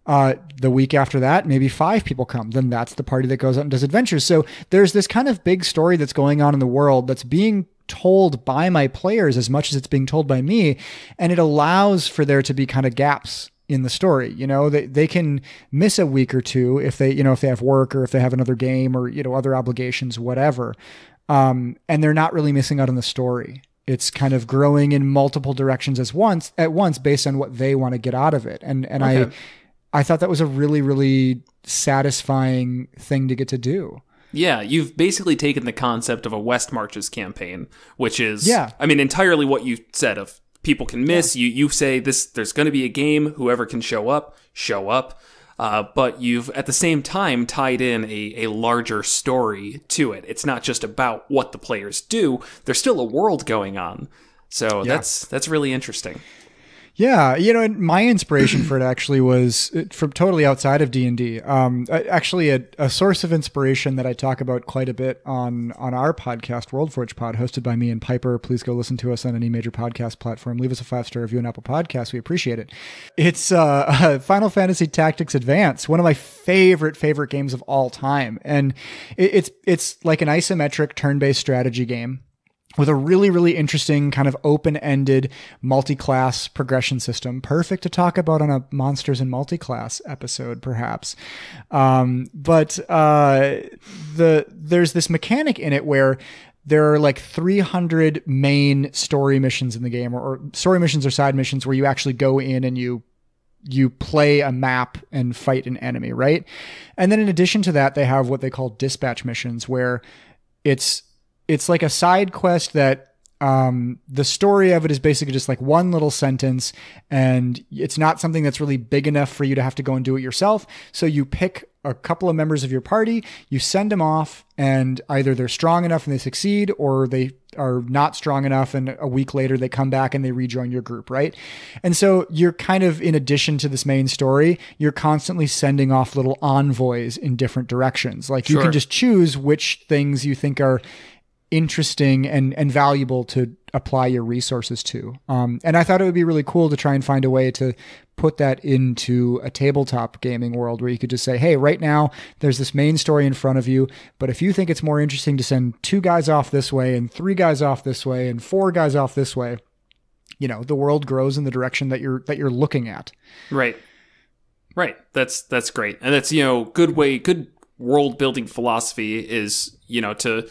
The week after that, maybe 5 people come. Then that's the party that goes out and does adventures. So there's this kind of big story that's going on in the world that's being told by my players as much as it's being told by me. And it allows for there to be kind of gaps in the story. They can miss a week or two if they have work, or if they have another game, or, other obligations, whatever. And they're not really missing out on the story. It's kind of growing in multiple directions at once based on what they want to get out of it. And okay. I thought that was a really, really satisfying thing to get to do. Yeah, you've basically taken the concept of a West Marches campaign, which is, entirely what you said of people can miss. Yeah. You say there's going to be a game, whoever can show up. But you've, at the same time, tied in a larger story to it. It's not just about what the players do. There's still a world going on. So that's really interesting. Yeah, and my inspiration for it actually was from totally outside of D&D. Actually, a source of inspiration that I talk about quite a bit on our podcast, WorldForge Pod, hosted by me and Piper. Please go listen to us on any major podcast platform. Leave us a 5-star review on Apple Podcasts. We appreciate it. It's Final Fantasy Tactics Advance, one of my favorite games of all time, and it's like an isometric turn-based strategy game with a really, really interesting kind of open-ended multi-class progression system. Perfect to talk about on a Monsters and Multi-Class episode, perhaps. But there's this mechanic in it where there are like 300 main story missions in the game, or story missions or side missions where you actually go in and you you play a map and fight an enemy, right? And then in addition to that, they have what they call dispatch missions, where it's like a side quest that the story of it is basically just like one little sentence, and it's not something that's really big enough for you to have to go and do it yourself. So you pick a couple of members of your party, you send them off, and either they're strong enough and they succeed, or they are not strong enough and a week later they come back and they rejoin your group, right? And so you're kind of, in addition to this main story, you're constantly sending off little envoys in different directions. Like you can just choose which things you think are interesting and valuable to apply your resources to. And I thought it would be really cool to try and find a way to put that into a tabletop gaming world where you could just say, hey, right now there's this main story in front of you, but if you think it's more interesting to send 2 guys off this way and 3 guys off this way and 4 guys off this way, you know, the world grows in the direction that you're looking at. Right. That's great. And that's, you know, good world building philosophy is, you know, to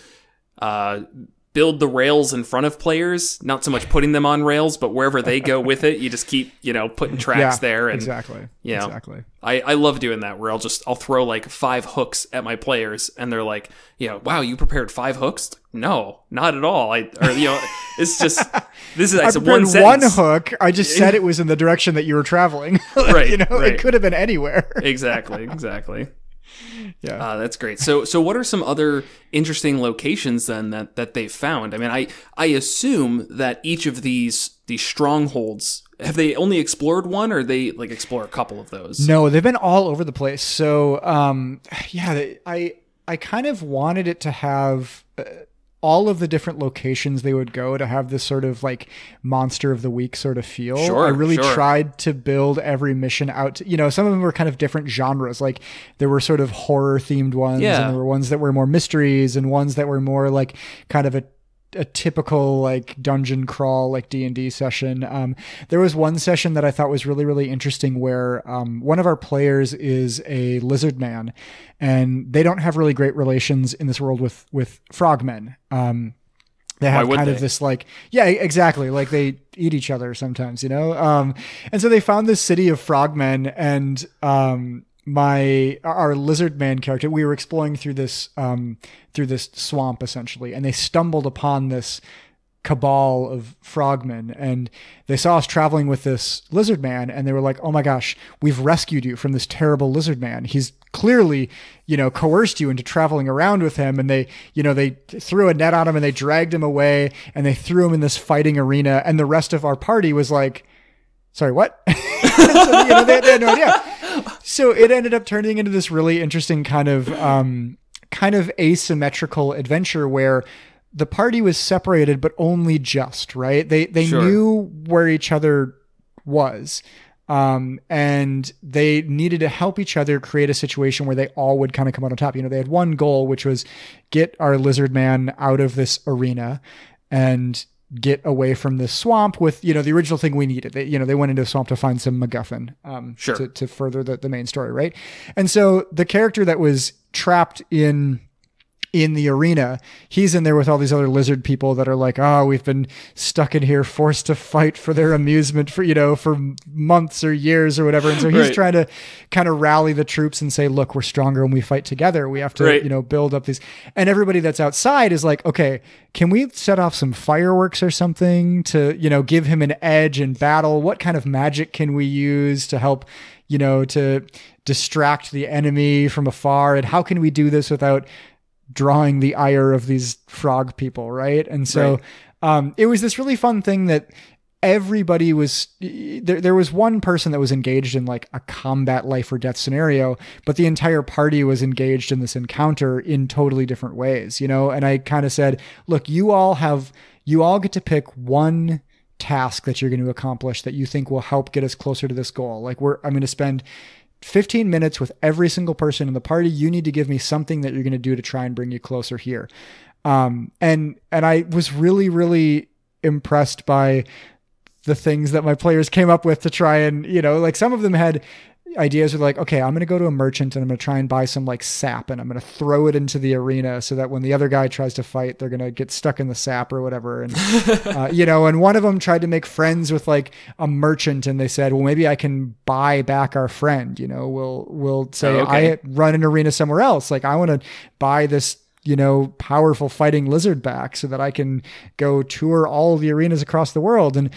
build the rails in front of players, not so much putting them on rails, but wherever they go with it, you just keep, you know, putting tracks there. And, exactly. You know, exactly. I love doing that, where I'll throw like 5 hooks at my players, and they're like, you know, wow, you prepared 5 hooks? No, not at all. It's just, this is I one sentence. 1 hook. I just said it was in the direction that you were traveling. Right. You know, it could have been anywhere. Exactly. Yeah. That's great. So what are some other interesting locations then that they've found? I mean, I assume that each of these strongholds, have they only explored one, or they like explore a couple of those? No, they've been all over the place. So, I kind of wanted it to have all of the different locations they would go to have this sort of like monster of the week sort of feel. I really tried to build every mission out to, you know, some of them were kind of different genres. Like there were sort of horror themed ones, and there were ones that were more mysteries, and ones that were more like kind of a typical like dungeon crawl, like D&D session. There was one session that I thought was really, really interesting where one of our players is a lizard man, and they don't have really great relations in this world with frogmen. They have kind of this like, yeah, exactly. Like they eat each other sometimes, you know? And so they found this city of frogmen, and our lizard man character, we were exploring through this swamp essentially, and they stumbled upon this cabal of frogmen, and they saw us traveling with this lizard man, and they were like, oh my gosh, we've rescued you from this terrible lizard man. He's clearly, you know, coerced you into traveling around with him. And they, you know, they threw a net on him and they dragged him away, and they threw him in this fighting arena. And the rest of our party was like, sorry, what? So, you know, they had no idea. So it ended up turning into this really interesting kind of asymmetrical adventure where the party was separated, but only just, right? They knew where each other was. And they needed to help each other create a situation where they all would kind of come out on top. You know, they had one goal, which was get our lizard man out of this arena and get away from this swamp with, you know, the original thing we needed. They went into a swamp to find some MacGuffin, to further the main story. Right. And so the character that was trapped in the arena, he's in there with all these other lizard people that are like, oh, we've been stuck in here, forced to fight for their amusement for, you know, for months or years or whatever. And so he's trying to kind of rally the troops and say, look, we're stronger when we fight together. We have to, you know, build up these. And everybody that's outside is like, okay, can we set off some fireworks or something to, you know, give him an edge in battle? What kind of magic can we use to help, you know, to distract the enemy from afar? And how can we do this without drawing the ire of these frog people, right? And so it was this really fun thing that everybody was there was one person that was engaged in like a combat life or death scenario, but the entire party was engaged in this encounter in totally different ways, you know? And I kind of said, look, you all get to pick one task that you're going to accomplish that you think will help get us closer to this goal. Like I'm going to spend 15 minutes with every single person in the party. You need to give me something that you're going to do to try and bring you closer here. And I was really, really impressed by the things that my players came up with to try and, you know, like some of them had ideas are like, okay, I'm going to go to a merchant and I'm going to try and buy some like sap and I'm going to throw it into the arena so that when the other guy tries to fight, they're going to get stuck in the sap or whatever. And, and one of them tried to make friends with like a merchant and they said, well, maybe I can buy back our friend. We'll say, I run an arena somewhere else. Like I want to buy this, powerful fighting lizard back so that I can go tour all the arenas across the world. And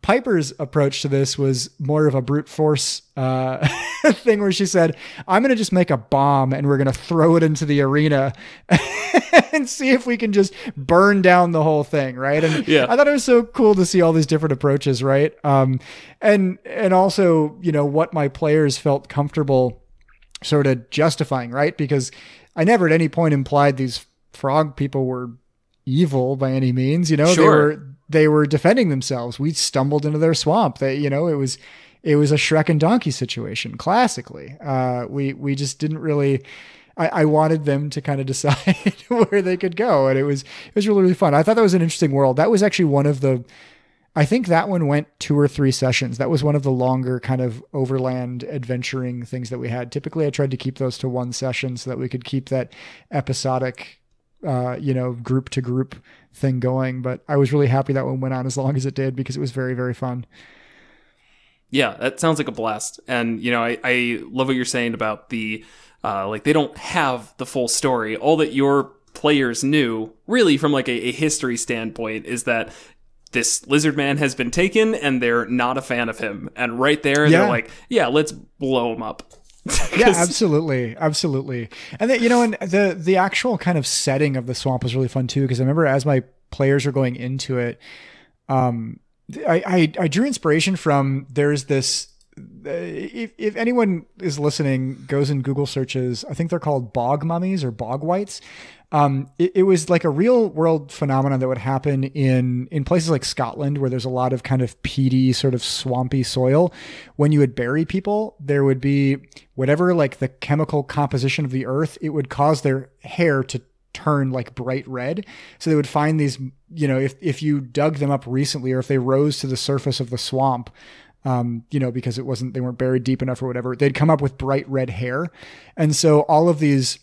Piper's approach to this was more of a brute force thing where she said, I'm going to just make a bomb and we're going to throw it into the arena and see if we can just burn down the whole thing. Right. And I thought it was so cool to see all these different approaches. Right. And also, what my players felt comfortable sort of justifying. Right. Because I never at any point implied these frog people were evil by any means. Sure. They were defending themselves. We stumbled into their swamp. It was a Shrek and Donkey situation, classically. We just didn't really. I wanted them to kind of decide where they could go, and it was really, really fun. I thought that was an interesting world. That was actually one of the. I think that one went 2 or 3 sessions. That was one of the longer kind of overland adventuring things that we had. Typically, I tried to keep those to 1 session so that we could keep that episodic, group to group thing going. But I was really happy that one went on as long as it did because it was very, very fun. Yeah, that sounds like a blast. And, I love what you're saying about the, they don't have the full story. All that your players knew, really from like a history standpoint, is that this lizard man has been taken and they're not a fan of him. And right there, they're like, yeah, let's blow him up. Yeah, absolutely. Absolutely. And then, and the actual kind of setting of the swamp was really fun too. Cause I remember as my players were going into it, I drew inspiration from, there's this, if anyone is listening, goes and Google searches, I think they're called bog mummies or bog whites. It was like a real world phenomenon that would happen in places like Scotland, where there's a lot of kind of peaty, sort of swampy soil. When you would bury people, there would be whatever, like the chemical composition of the earth, it would cause their hair to turn like bright red. So they would find these, if you dug them up recently, or if they rose to the surface of the swamp, because they weren't buried deep enough or whatever, they'd come up with bright red hair. And so all of these,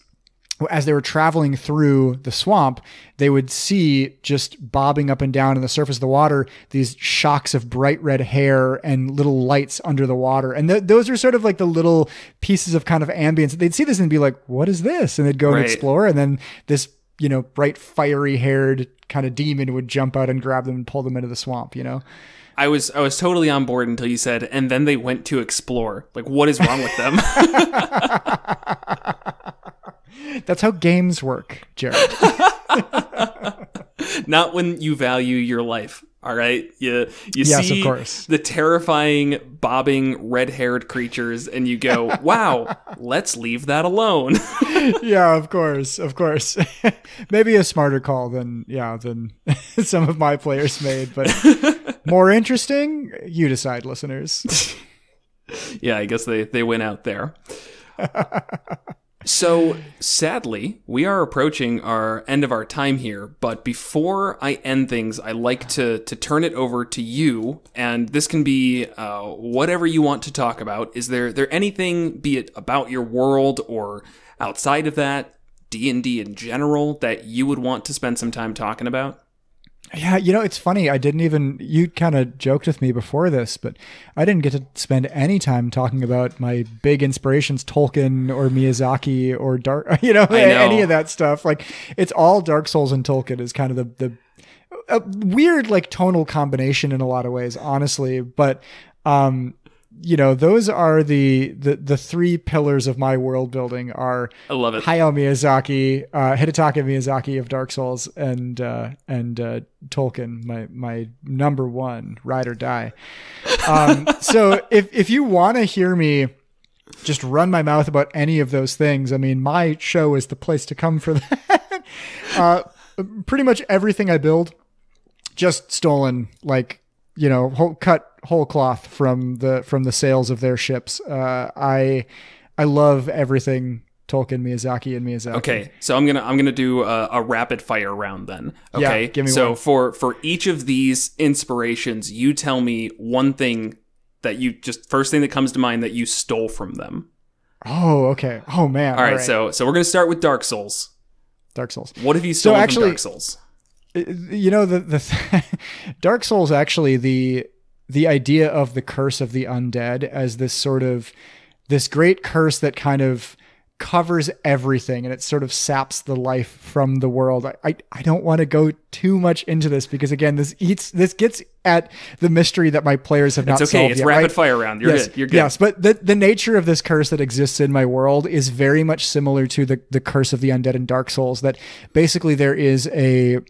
as they were traveling through the swamp, they would see just bobbing up and down on the surface of the water, these shocks of bright red hair and little lights under the water. And those are sort of like the little pieces of kind of ambience. They'd see this and be like, what is this? And they'd go and explore. And then this, bright fiery haired kind of demon would jump out and grab them and pull them into the swamp, I was totally on board until you said, and then they went to explore. Like, what is wrong with them? That's how games work, Jared. Not when you value your life. All right. You yes, see of course. The terrifying, bobbing, red-haired creatures, and you go, wow, let's leave that alone. Yeah, of course. Maybe a smarter call than some of my players made, but more interesting? You decide, listeners. Yeah, I guess they went out there. So, sadly, we are approaching our end of our time here, but before I end things, I like to turn it over to you, and this can be whatever you want to talk about. Is there anything, be it about your world or outside of that, D&D in general, that you would want to spend some time talking about? Yeah, it's funny. You kind of joked with me before this, but I didn't get to spend any time talking about my big inspirations, Tolkien or Miyazaki or any of that stuff. Like, it's all Dark Souls and Tolkien is kind of the a weird, like, tonal combination in a lot of ways, honestly. But, those are the 3 pillars of my world building are I love it. Hayao Miyazaki, Hidetaka Miyazaki of Dark Souls, and Tolkien, my number 1 ride or die. So if you want to hear me just run my mouth about any of those things, I mean, my show is the place to come for that. Pretty much everything I build, just stolen, like, cut whole cloth from the sales of their ships. I love everything Tolkien, Miyazaki, and Miyazaki. Okay, so I'm gonna do a rapid fire round then. Okay, yeah, give me so one. for each of these inspirations, you tell me one thing that you just first thing that comes to mind that you stole from them. Oh, okay. Oh man. All right. So we're going to start with Dark Souls. Dark Souls. What have you stolen from Dark Souls? You know, the Dark Souls, actually, the idea of the curse of the undead as this sort of this great curse that kind of covers everything, and it sort of saps the life from the world. I don't want to go too much into this because, again, this gets at the mystery that my players have not solved yet. It's rapid fire round. You're good. You're good. Yes, but the nature of this curse that exists in my world is very much similar to the curse of the undead in Dark Souls. That basically there is a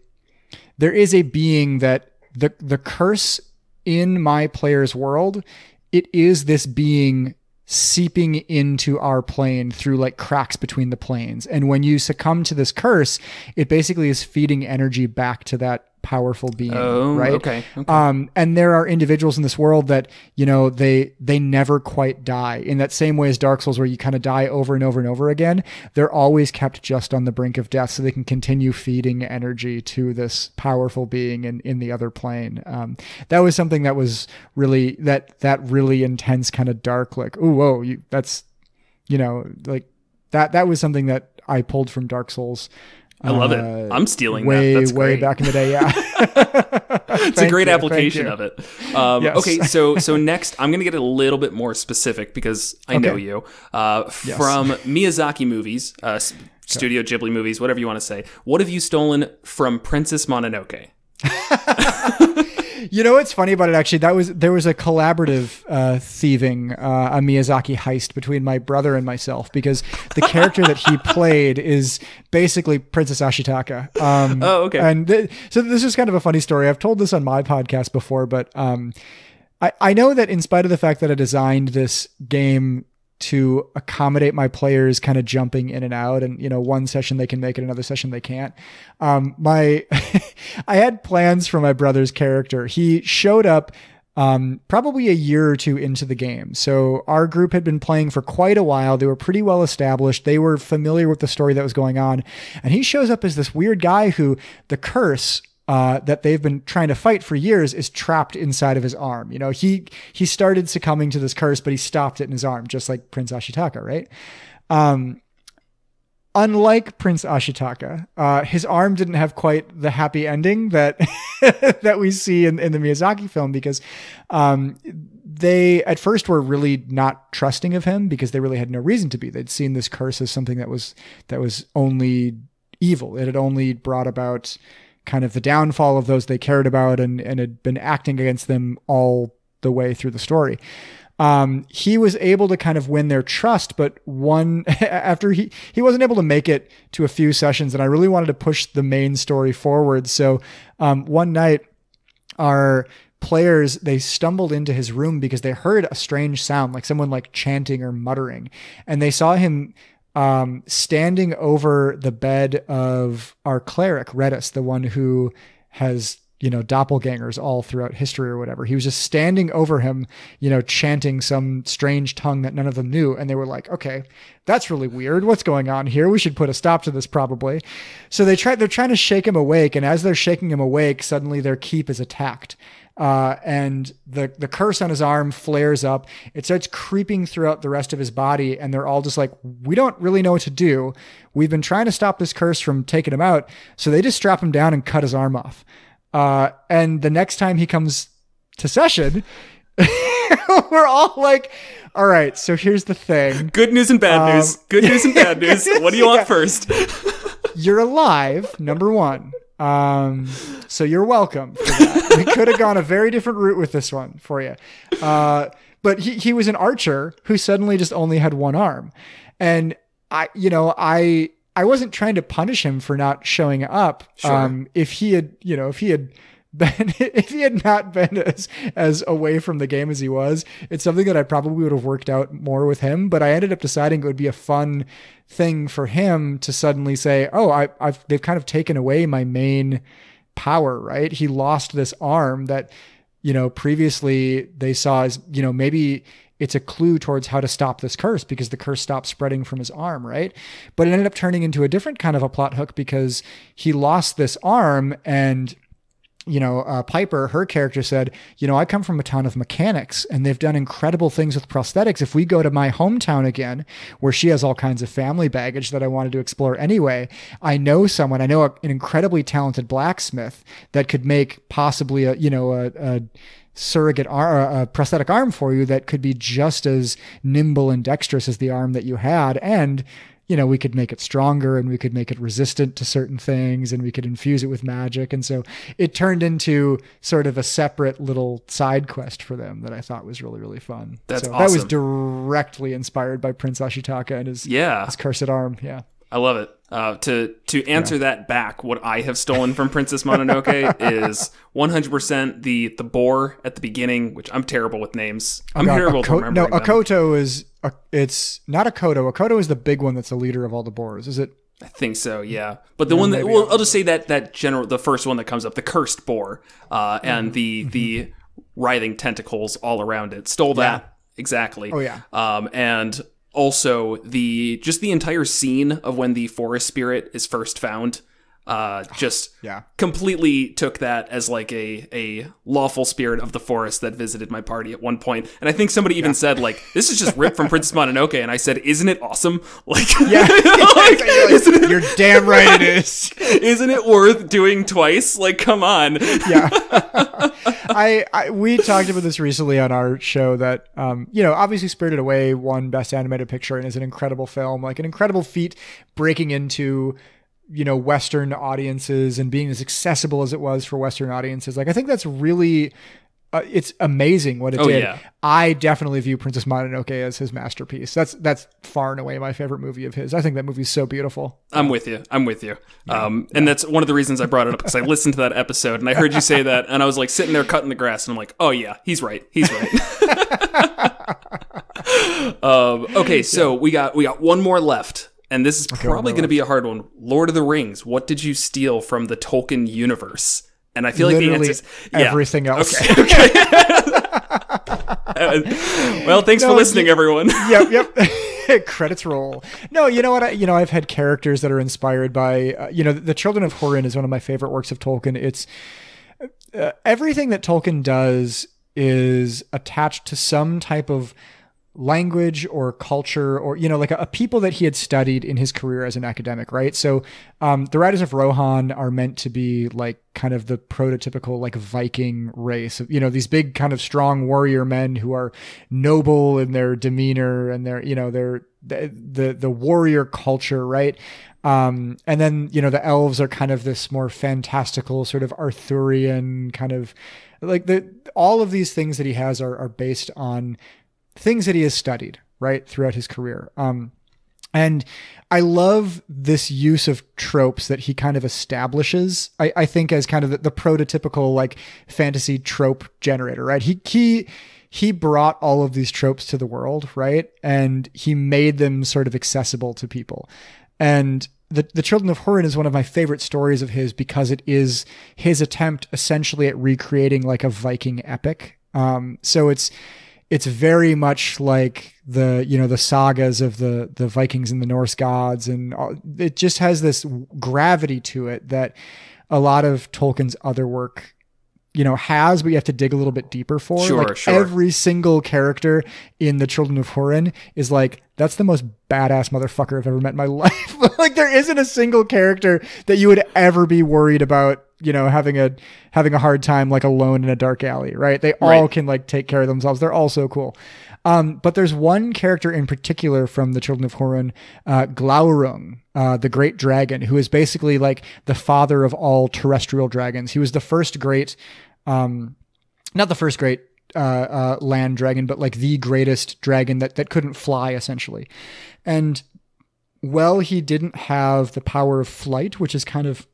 being that the curse in my player's world, it is this being seeping into our plane through like cracks between the planes. And when you succumb to this curse, it basically is feeding energy back to that powerful being, right? Okay. And there are individuals in this world that, you know, they never quite die in that same way as Dark Souls, where you kind of die over and over and over again. They're always kept just on the brink of death so they can continue feeding energy to this powerful being in the other plane. That was something that was really that really intense kind of dark, like, ooh, whoa, that's, you know, like that was something that I pulled from Dark Souls. I love it. I'm stealing way, that. That's great. Way back in the day, yeah. It's a great application of it. Yes. Okay, so next, I'm going to get a little bit more specific because I know you. From Miyazaki movies, Studio Ghibli movies, whatever you want to say, what have you stolen from Princess Mononoke? You know what's funny about it, actually? There was a collaborative thieving, a Miyazaki heist between my brother and myself, because the character that he played is basically Princess Ashitaka. Okay. And so this is kind of a funny story. I've told this on my podcast before, but I know that in spite of the fact that I designed this game to accommodate my players kind of jumping in and out, and, you know, one session they can make it, another session they can't. I had plans for my brother's character. He showed up probably a year or two into the game. So our group had been playing for quite a while. They were pretty well established. They were familiar with the story that was going on. And he shows up as this weird guy who the curse that they've been trying to fight for years is trapped inside of his arm. You know, he started succumbing to this curse, but he stopped it in his arm, just like Prince Ashitaka, right? Unlike Prince Ashitaka, his arm didn't have quite the happy ending that that we see in the Miyazaki film, because they at first were really not trusting of him because they really had no reason to be. They'd seen this curse as something that was only evil. It had only brought about kind of the downfall of those they cared about, and had been acting against them all the way through the story. He was able to kind of win their trust, but after he wasn't able to make it to a few sessions, and I really wanted to push the main story forward. So one night, our players, they stumbled into his room because they heard a strange sound, like someone like chanting or muttering, and they saw him standing over the bed of our cleric, Redis, the one who has, you know, doppelgangers all throughout history or whatever. He was just standing over him, you know, chanting some strange tongue that none of them knew. And they were like, okay, that's really weird. What's going on here? We should put a stop to this probably. So they're trying to shake him awake. And as they're shaking him awake, suddenly their keep is attacked. And the curse on his arm flares up. It starts creeping throughout the rest of his body. And they're all just like, we don't really know what to do. We've been trying to stop this curse from taking him out. So they just strap him down and cut his arm off. And the next time he comes to session, we're all like, all right, so here's the thing. Good news and bad news. Good news and bad news. What do you want first? You're alive, number one. So you're welcome for that. We could have gone a very different route with this one for you. But he was an archer who suddenly just only had one arm. And I wasn't trying to punish him for not showing up. Sure. If he had not been as away from the game as he was, it's something that I probably would have worked out more with him. But I ended up deciding it would be a fun thing for him to suddenly say, oh, they've kind of taken away my main power, right? He lost this arm that, you know, previously they saw as, you know, maybe it's a clue towards how to stop this curse because the curse stopped spreading from his arm, right? But it ended up turning into a different kind of a plot hook because he lost this arm, and Piper, her character said, I come from a town of mechanics and they've done incredible things with prosthetics. If we go to my hometown again, where she has all kinds of family baggage that I wanted to explore anyway, I know an incredibly talented blacksmith that could make possibly a surrogate a prosthetic arm for you that could be just as nimble and dexterous as the arm that you had. And we could make it stronger and we could make it resistant to certain things and we could infuse it with magic. And so it turned into sort of a separate little side quest for them that I thought was really, really fun. That's awesome. That was directly inspired by Prince Ashitaka and his cursed arm. Yeah. I love it. To answer that back, what I have stolen from Princess Mononoke is 100% the boar at the beginning, which I'm terrible with names. I'm terrible with remembering them. Akoto is it's not Akoto. Akoto is the big one that's the leader of all the boars. Is it? I think so, yeah. But the one that I'll just say that general, the first one that comes up, the cursed boar, and the writhing tentacles all around it. Stole that exactly. Oh yeah. And also the entire scene of when the forest spirit is first found, completely took that as like a lawful spirit of the forest that visited my party at one point. And I think somebody even said like, this is just ripped from Princess Mononoke. And I said, isn't it awesome? Like, you're damn right it is. Isn't it worth doing twice? Like, come on. Yeah. We talked about this recently on our show that, obviously Spirited Away won Best Animated Picture and is an incredible film, like an incredible feat breaking into, Western audiences and being as accessible as it was for Western audiences. Like, I think that's really, it's amazing what it did. Yeah. I definitely view Princess Mononoke as his masterpiece. That's far and away my favorite movie of his. I think that movie's so beautiful. I'm with you. And that's one of the reasons I brought it up, because I listened to that episode and I heard you say that and I was like sitting there cutting the grass and I'm like, oh yeah, he's right. Okay, so we got one more left. And this is probably going to be a hard one. Lord of the Rings. What did you steal from the Tolkien universe? And I feel like literally the answer is everything else. Okay. Well, thanks for listening, everyone. Yep. Credits roll. No, you know what? I've had characters that are inspired by, The Children of Hurin is one of my favorite works of Tolkien. It's everything that Tolkien does is attached to some type of language or culture or, like a people that he had studied in his career as an academic, right? So the Riders of Rohan are meant to be like kind of the prototypical like Viking race of, these big kind of strong warrior men who are noble in their demeanor and their, the warrior culture, right? And then, the elves are kind of this more fantastical sort of Arthurian kind of like all of these things that he has are based on things that he has studied, right, throughout his career. And I love this use of tropes that he kind of establishes, I think, as kind of the prototypical like fantasy trope generator, right? He brought all of these tropes to the world, right? And he made them sort of accessible to people. And the Children of Hurin is one of my favorite stories of his because it is his attempt essentially at recreating like a Viking epic. So it's very much like the sagas of the Vikings and the Norse gods. And it just has this gravity to it that a lot of Tolkien's other work, has, but you have to dig a little bit deeper for. Sure. Every single character in the Children of Hurin is like, that's the most badass motherfucker I've ever met in my life. Like there isn't a single character that you would ever be worried about, having a hard time like alone in a dark alley, right? They all can like take care of themselves. They're all so cool. But there's one character in particular from the Children of Hurin, Glaurung, the great dragon, who is basically like the father of all terrestrial dragons. He was the first great, not the first great land dragon, but like the greatest dragon that couldn't fly, essentially. And he didn't have the power of flight, which is kind of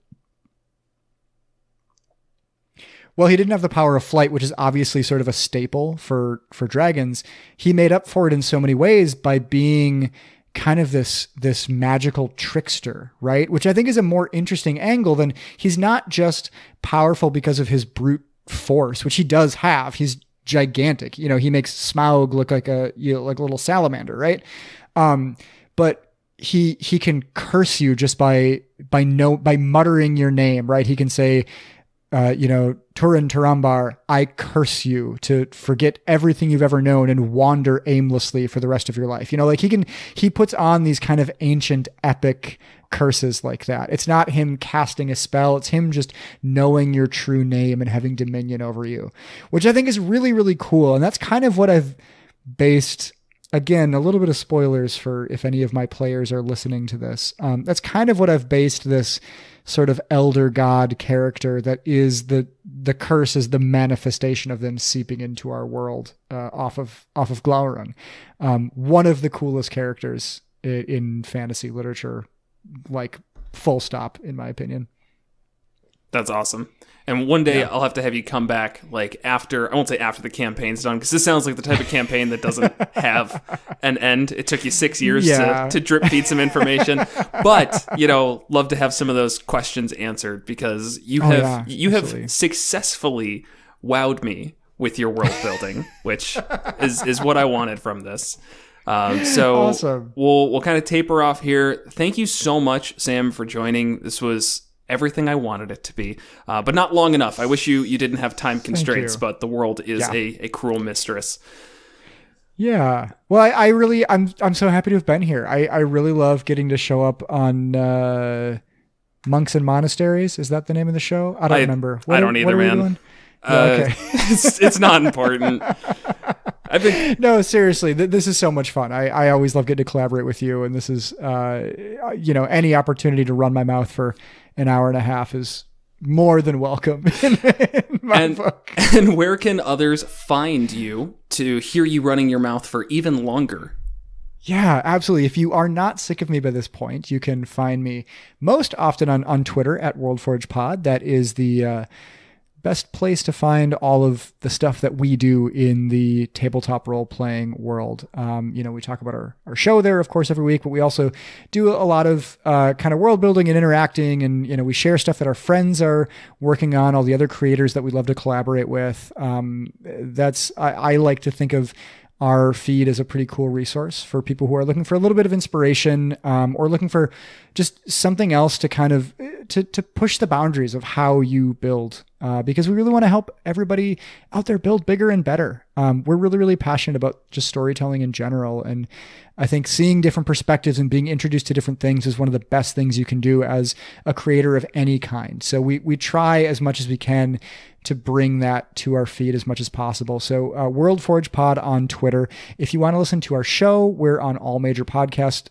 he didn't have the power of flight, which is obviously sort of a staple for dragons. He made up for it in so many ways by being kind of this magical trickster, right? Which I think is a more interesting angle than he's not just powerful because of his brute force, which he does have. He's gigantic. He makes Smaug look like a little salamander, right? But he can curse you just by muttering your name, right? He can say, Turin Turambar, I curse you to forget everything you've ever known and wander aimlessly for the rest of your life. He puts on these kind of ancient epic curses like that. It's not him casting a spell. It's him just knowing your true name and having dominion over you, which I think is really, really cool. And that's kind of what I've based, again, a little bit of spoilers for if any of my players are listening to this. That's kind of what I've based this sort of elder god character that is the curse is the manifestation of them seeping into our world off of Glaurung. One of the coolest characters in fantasy literature, like full stop, in my opinion. That's awesome. And one day I'll have to have you come back, like after, I won't say after the campaign's done, because this sounds like the type of campaign that doesn't have an end. It took you 6 years to drip feed some information, but love to have some of those questions answered, because you have successfully wowed me with your world building, which is what I wanted from this. So awesome. We'll kind of taper off here. Thank you so much, Sam, for joining. This was everything I wanted it to be, but not long enough. I wish you didn't have time constraints, but the world is a cruel mistress. Yeah. Well, I'm so happy to have been here. I really love getting to show up on Monks and Monasteries. Is that the name of the show? I don't remember. I don't either, man. Okay. It's not important. No, seriously, this is so much fun. I always love getting to collaborate with you, and this is, any opportunity to run my mouth for an hour and a half is more than welcome in my book. And where can others find you to hear you running your mouth for even longer? Yeah, absolutely. If you are not sick of me by this point, you can find me most often on Twitter at WorldForgePod. That is the best place to find all of the stuff that we do in the tabletop role-playing world. We talk about our show there, of course, every week, but we also do a lot of kind of world building and interacting, and we share stuff that our friends are working on, all the other creators that we love to collaborate with. I like to think of our feed is a pretty cool resource for people who are looking for a little bit of inspiration, or looking for just something else to kind of to push the boundaries of how you build, because we really want to help everybody out there build bigger and better. We're really, really passionate about just storytelling in general. And I think seeing different perspectives and being introduced to different things is one of the best things you can do as a creator of any kind. So we try as much as we can to bring that to our feed as much as possible. So WorldForgePod on Twitter. If you want to listen to our show, we're on all major podcast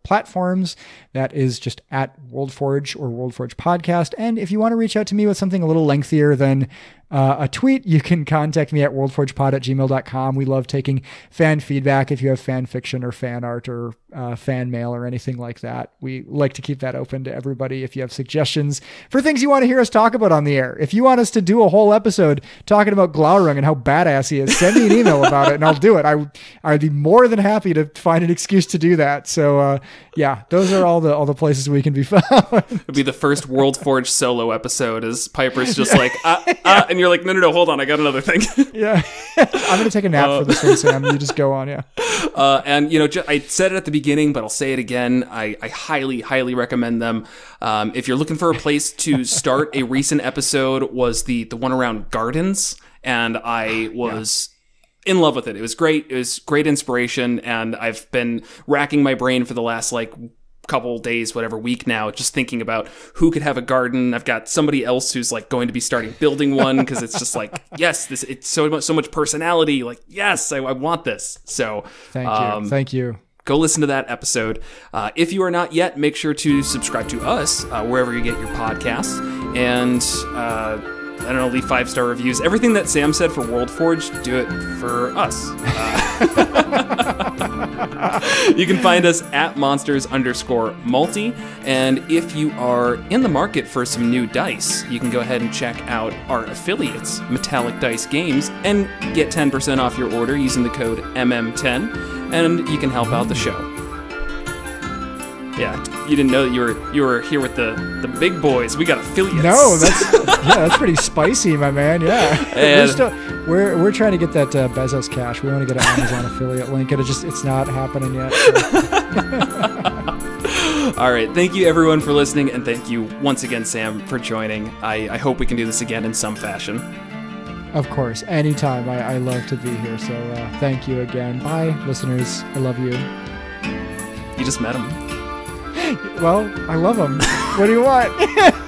platforms. That is just at WorldForge or WorldForge Podcast. And if you want to reach out to me with something a little lengthier than a tweet, you can contact me at worldforgepod@gmail.com. We love taking fan feedback. If you have fan fiction or fan art or fan mail or anything like that, we like to keep that open to everybody. If you have suggestions for things you want to hear us talk about on the air, if you want us to do a whole episode talking about Glaurung and how badass he is, send me an email about it and I'll do it. I'd be more than happy to find an excuse to do that. So those are all the places we can be found. It'd be the first World Forge solo episode, as Piper's just and you're like, no, hold on, I got another thing. Yeah. I'm going to take a nap for this one, Sam. You just go on, yeah. I said it at the beginning, but I'll say it again. I highly, highly recommend them. If you're looking for a place to start, a recent episode was the one around gardens, and I was in love with it. It was great. It was great inspiration, and I've been racking my brain for the last couple days, whatever, week now, just thinking about who could have a garden. I've got somebody else who's going to be starting building one, because it's just yes, it's so much personality. Yes, I want this. So thank you. Go listen to that episode. If you are not yet, make sure to subscribe to us wherever you get your podcasts, and I don't know, leave 5-star reviews. Everything that Sam said for World Forge, do it for us. You can find us at monsters_multi. And if you are in the market for some new dice, you can go ahead and check out our affiliates, Metallic Dice Games, and get 10% off your order using the code MM10, and you can help out the show. Yeah, you didn't know that you were here with the big boys. We got affiliates. No, that's pretty spicy, my man. Yeah, we're trying to get that Bezos cash. We want to get an Amazon affiliate link, and it's not happening yet. So. All right. Thank you, everyone, for listening. And thank you once again, Sam, for joining. I hope we can do this again in some fashion. Of course. Anytime. I love to be here. So thank you again. Bye, listeners. I love you. You just met him. Well, I love him. What do you want?